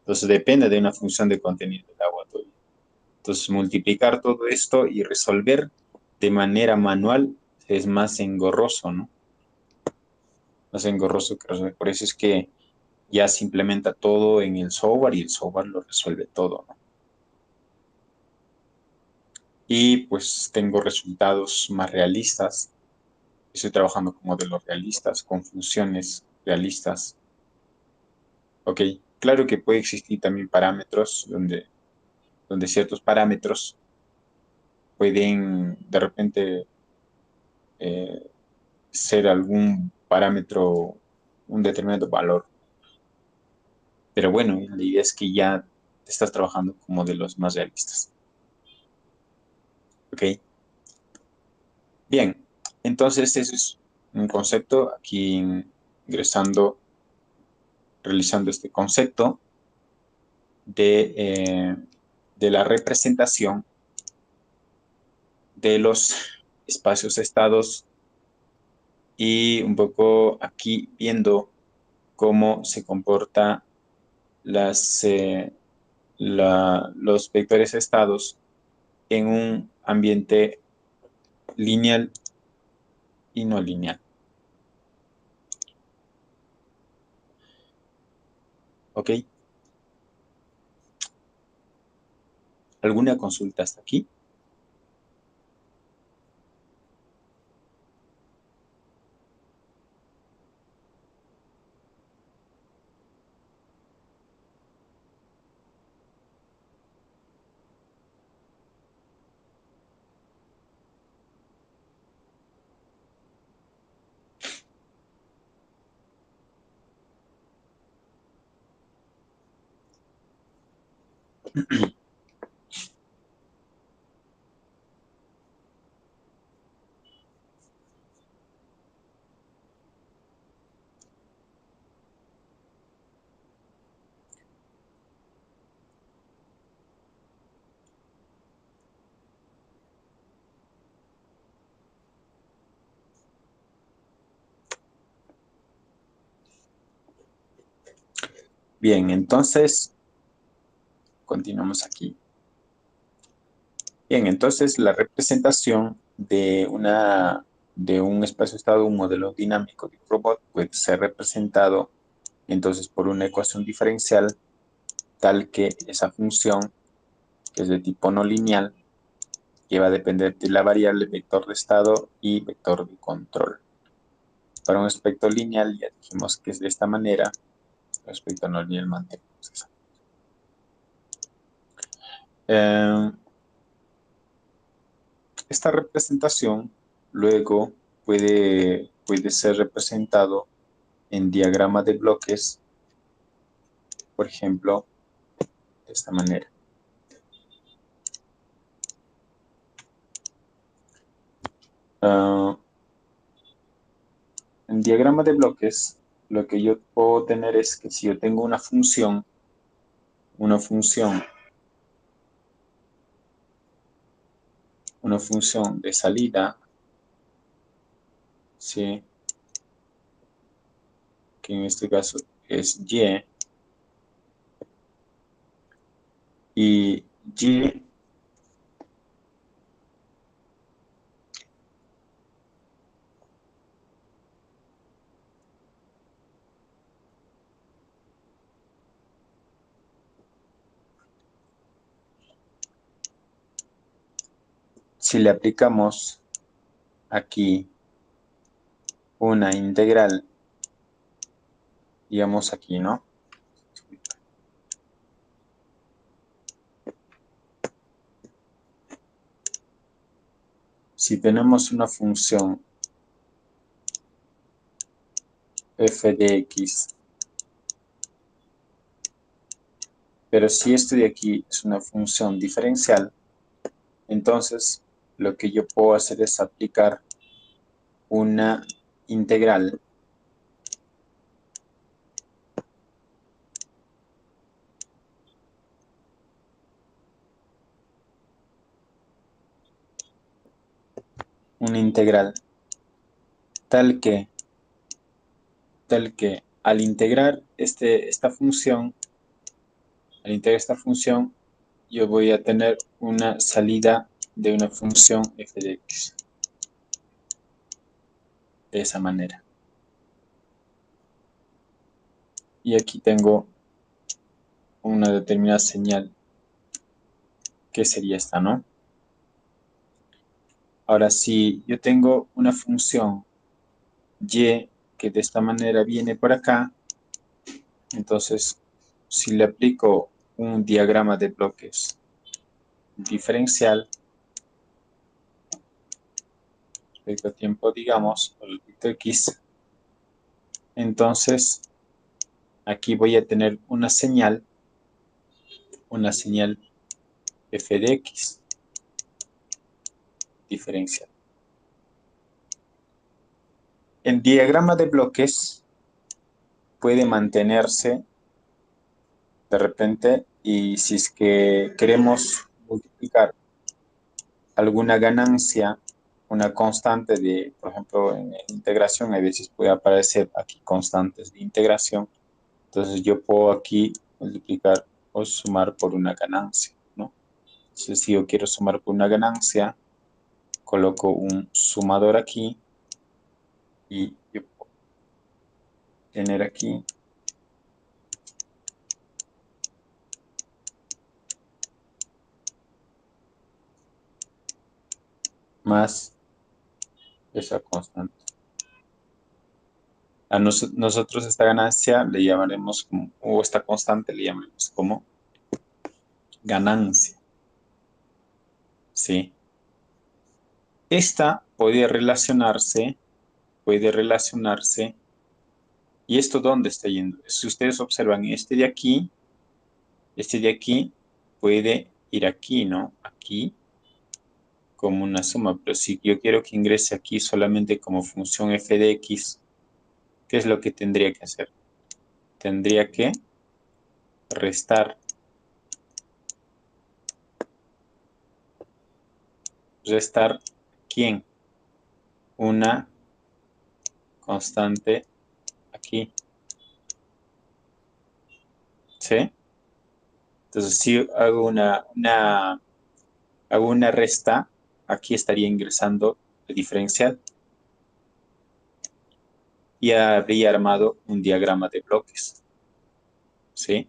S1: Entonces depende de una función de contenido del agua. Entonces multiplicar todo esto y resolver de manera manual es más engorroso, ¿no? Más engorroso que resolver. Por eso es que ya se implementa todo en el software y el software lo resuelve todo, ¿no? y pues tengo resultados más realistas. Estoy trabajando con modelos realistas, con funciones realistas. Ok, claro que puede existir también parámetros donde ciertos parámetros pueden de repente eh, ser algún parámetro, un determinado valor. Pero bueno, la idea es que ya te estás trabajando con modelos más realistas. Ok, bien. Entonces, ese es un concepto aquí ingresando, realizando este concepto de, eh, de la representación de los espacios estados y un poco aquí viendo cómo se comporta las, los vectores estados en un ambiente lineal y no lineal. ¿Ok? ¿Alguna consulta hasta aquí? Bien, entonces continuamos aquí. Bien, entonces la representación de un espacio-estado, un modelo dinámico de un robot puede ser representado entonces por una ecuación diferencial tal que esa función, que es de tipo no lineal, que va a depender de la variable vector de estado y vector de control. Para un aspecto lineal ya dijimos que es de esta manera, respecto no lineal mantenemos esa. Eh, Esta representación luego puede ser representado en diagrama de bloques, por ejemplo, de esta manera. Uh, en diagrama de bloques, lo que yo puedo tener es que si yo tengo una función, una función de salida, ¿sí? Que en este caso es y y si le aplicamos aquí una integral, digamos aquí, ¿no? Si tenemos una función f de x, pero si esto de aquí es una función diferencial, entonces lo que yo puedo hacer es aplicar una integral una integral tal que, tal que al integrar al integrar esta función, yo voy a tener una salida de una función f de x de esa manera. Y aquí tengo una determinada señal que sería esta, ¿no? Ahora, si yo tengo una función y que de esta manera viene por acá, entonces si le aplico un diagrama de bloques diferencial, respecto a tiempo, digamos, o respecto a x, entonces aquí voy a tener una señal f de x diferencial. El diagrama de bloques puede mantenerse de repente, y si es que queremos multiplicar alguna ganancia, una constante de, por ejemplo, en integración, a veces puede aparecer aquí constantes de integración. Entonces yo puedo aquí multiplicar o sumar por una ganancia, ¿no? Entonces si yo quiero sumar por una ganancia, coloco un sumador aquí y yo puedo tener aquí más esa constante. A nosotros esta ganancia le llamaremos como, o esta constante le llamaremos como ganancia, ¿sí? Esta puede relacionarse, ¿y esto dónde está yendo? Si ustedes observan, este de aquí puede ir aquí, ¿no? Aquí como una suma, pero si yo quiero que ingrese aquí solamente como función f de x, ¿qué es lo que tendría que hacer? Tendría que restar. ¿Restar quién? Una constante aquí, ¿sí? Entonces, si hago una resta, aquí estaría ingresando el diferencial y habría armado un diagrama de bloques, ¿sí?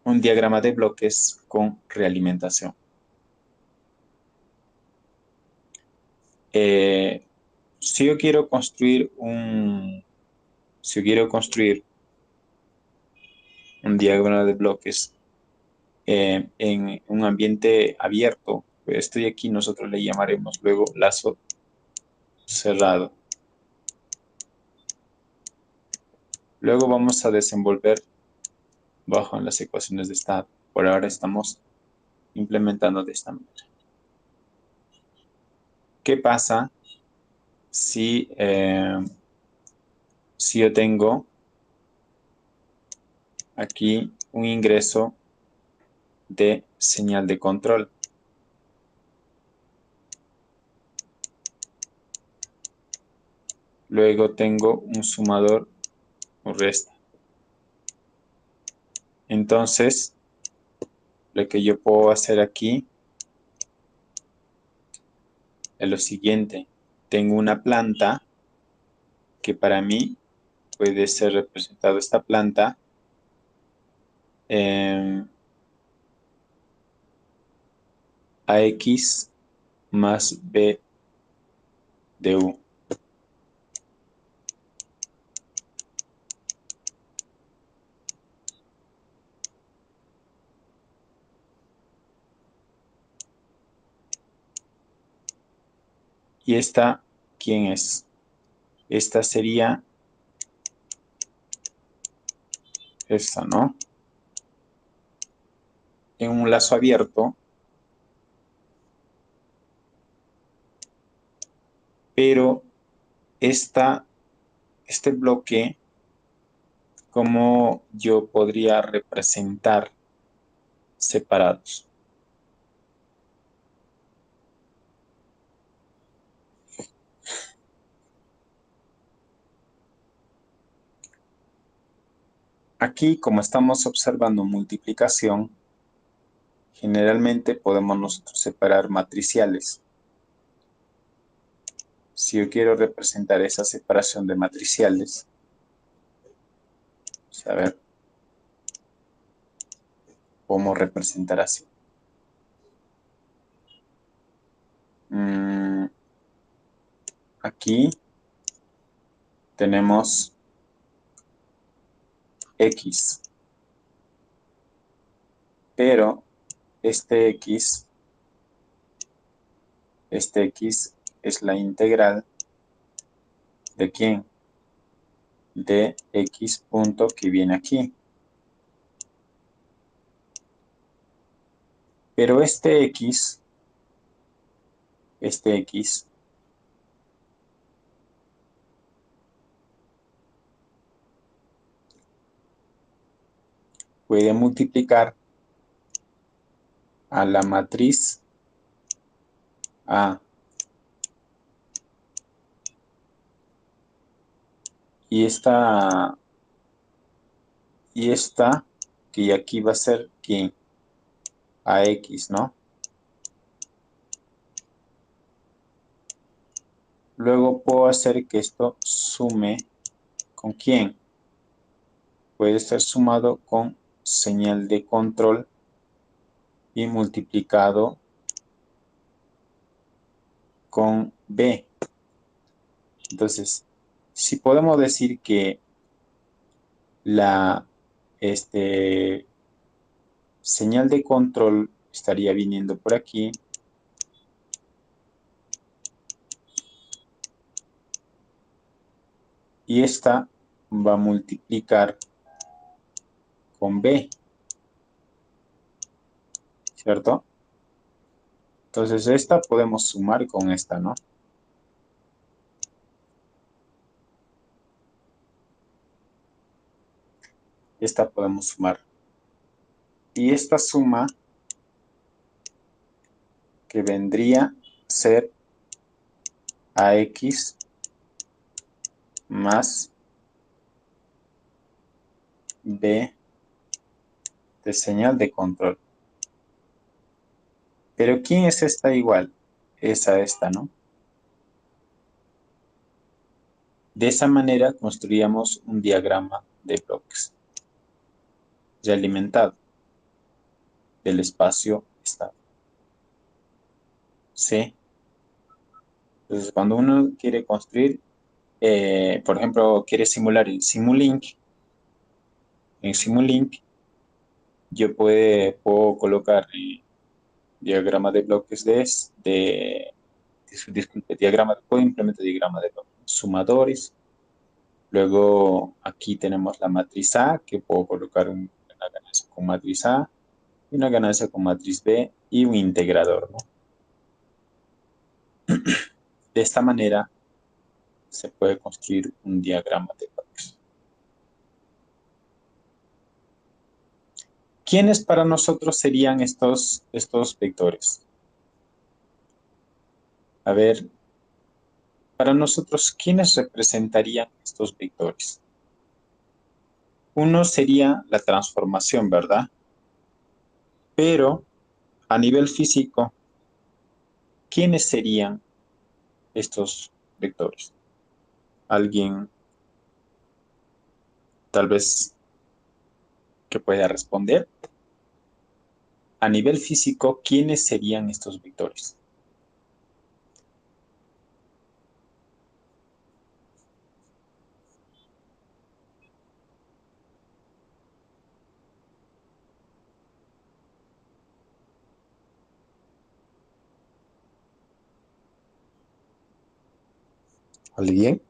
S1: Un diagrama de bloques con realimentación. Eh, si yo quiero construir si yo quiero construir un diagrama de bloques en un ambiente abierto, pues esto de aquí nosotros le llamaremos luego lazo cerrado. Luego vamos a desenvolver bajo en las ecuaciones de estado. Por ahora estamos implementando de esta manera. ¿Qué pasa si, si yo tengo aquí un ingreso de señal de control? Luego tengo un sumador o resta. Entonces, lo que yo puedo hacer aquí es lo siguiente. Tengo una planta que para mí puede ser representado esta planta AX más B de U. ¿Y esta quién es? Esta sería esta, ¿no? En un lazo abierto, pero este bloque, ¿cómo yo podría representar separados? Aquí, como estamos observando multiplicación, generalmente podemos nosotros separar matriciales. Si yo quiero representar esa separación de matriciales, a ver cómo representar así. Mm, aquí tenemos X, pero este X es la integral de ¿quién? De X punto que viene aquí. Pero este X puede multiplicar a la matriz A. Y esta que aquí va a ser ¿quién? AX, ¿no? Luego puedo hacer que esto sume ¿con quién? Puede ser sumado con señal de control y multiplicado con B. Entonces, si podemos decir que la señal de control estaría viniendo por aquí y esta va a multiplicar con B, ¿cierto? Entonces esta podemos sumar con esta, ¿no? Esta podemos sumar. Y esta suma que vendría a ser AX más B de señal de control. Pero ¿quién es esta igual? Es a esta, ¿no? De esa manera construíamos un diagrama de bloques ya alimentado del espacio estado. ¿Sí? Entonces, cuando uno quiere construir, por ejemplo, quiere simular el Simulink, en Simulink yo puedo colocar diagrama de bloques disculpe, puedo implementar diagrama de bloques, sumadores. Luego aquí tenemos la matriz A, que puedo colocar una ganancia con matriz A, y una ganancia con matriz B y un integrador, ¿no? De esta manera se puede construir un diagrama de bloques. ¿Quiénes para nosotros serían estos vectores? A ver, para nosotros, ¿quiénes representarían estos vectores? Uno sería la transformación, ¿verdad? Pero a nivel físico, ¿quiénes serían estos vectores? ¿Alguien tal vez que pueda responder? A nivel físico, ¿quiénes serían estos vectores? ¿Alguien?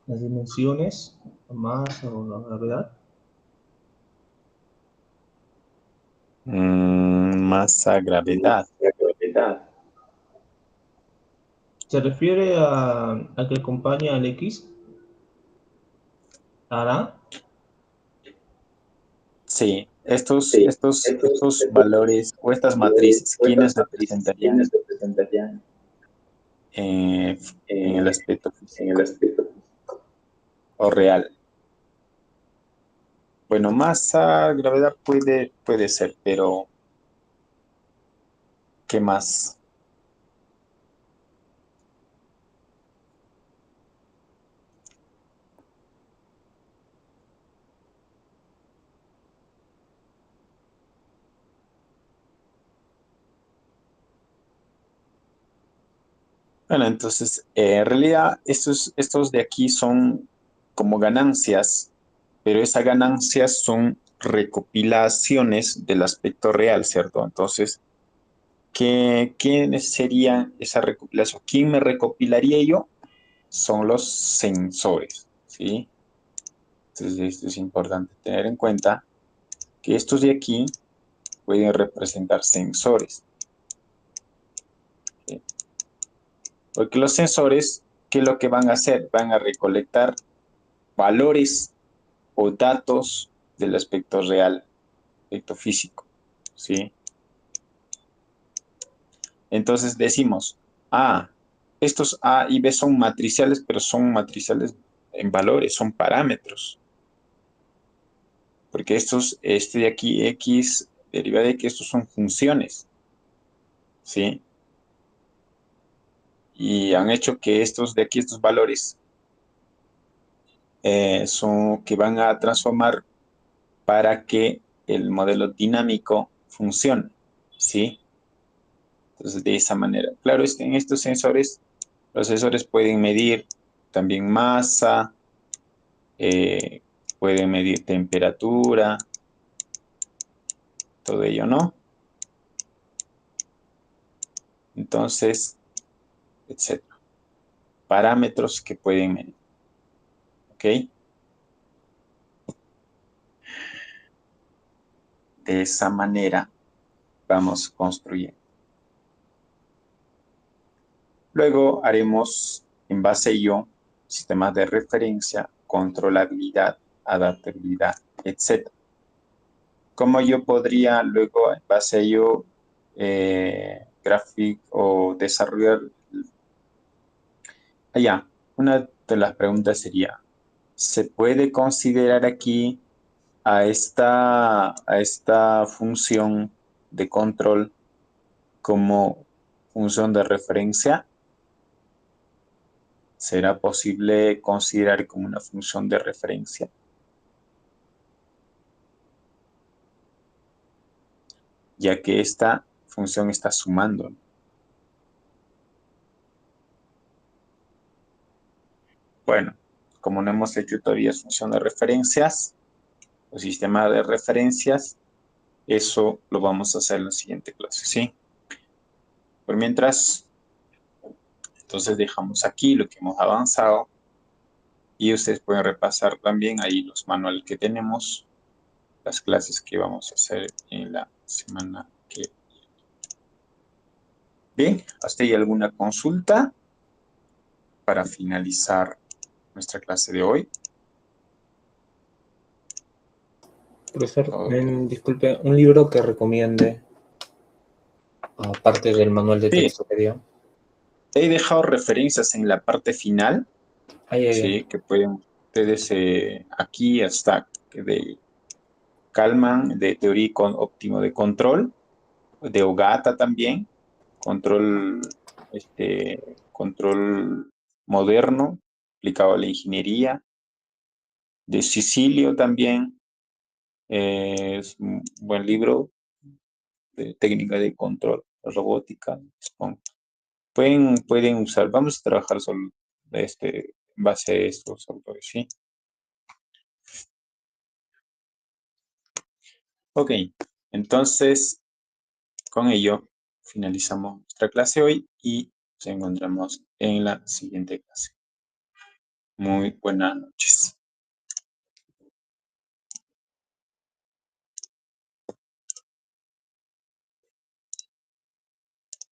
S3: Las dimensiones, más o la gravedad.
S1: Masa, gravedad.
S3: ¿Se refiere a que acompaña al X? ¿Hará?
S1: Sí, estos valores o estas matrices, ¿quiénes representarían eh, en el aspecto físico o real? Bueno, masa, gravedad puede ser, pero ¿qué más? Bueno, entonces, en realidad, estos de aquí son como ganancias, pero esas ganancias son recopilaciones del aspecto real, ¿cierto? Entonces, ¿quién sería esa recopilación? ¿Quién me recopilaría yo? Son los sensores, ¿sí? Entonces, esto es importante tener en cuenta que estos de aquí pueden representar sensores, ¿sí? Porque los sensores, ¿qué es lo que van a hacer? Van a recolectar valores o datos del aspecto real, aspecto físico, ¿sí? Entonces decimos, estos A y B son matriciales, pero son matriciales en valores, son parámetros. Porque este de aquí, X, deriva de X, estos son funciones, ¿sí? Y han hecho que estos de aquí, estos valores, son que van a transformar para que el modelo dinámico funcione, ¿sí? Entonces, de esa manera. Claro, en estos sensores, los sensores pueden medir también masa, eh, pueden medir temperatura, todo ello, ¿no? Entonces, etcétera. Parámetros que pueden medir, ¿ok? De esa manera vamos construyendo. Luego haremos, en base a ello, sistemas de referencia, controlabilidad, adaptabilidad, etc. ¿Cómo yo podría luego, en base a ello, o desarrollar? Una de las preguntas sería, ¿se puede considerar aquí a esta función de control como función de referencia? ¿Será posible considerar como una función de referencia? Ya que esta función está sumando. Bueno, como no hemos hecho todavía función de referencias o sistema de referencias, eso lo vamos a hacer en la siguiente clase, ¿sí? Por mientras, entonces dejamos aquí lo que hemos avanzado y ustedes pueden repasar también ahí los manuales que tenemos, las clases que vamos a hacer en la semana que viene. Bien, ¿hasta ahí alguna consulta para finalizar nuestra clase de hoy?
S2: Profesor,
S1: Okay.
S2: disculpe, un libro que recomiende, aparte del manual de
S1: Sí,
S2: texto que dio.
S1: he dejado referencias en la parte final,
S2: Ahí,
S1: sí, que pueden ustedes aquí hasta que de Kalman, de teoría óptimo de control, de Ogata también, control moderno aplicado a la ingeniería, de Sicilio también, es un buen libro de técnica de control, robótica. Pueden usar, vamos a trabajar solo en base a estos autores, ¿sí? Ok, entonces con ello finalizamos nuestra clase hoy y nos encontramos en la siguiente clase. Muy buenas noches.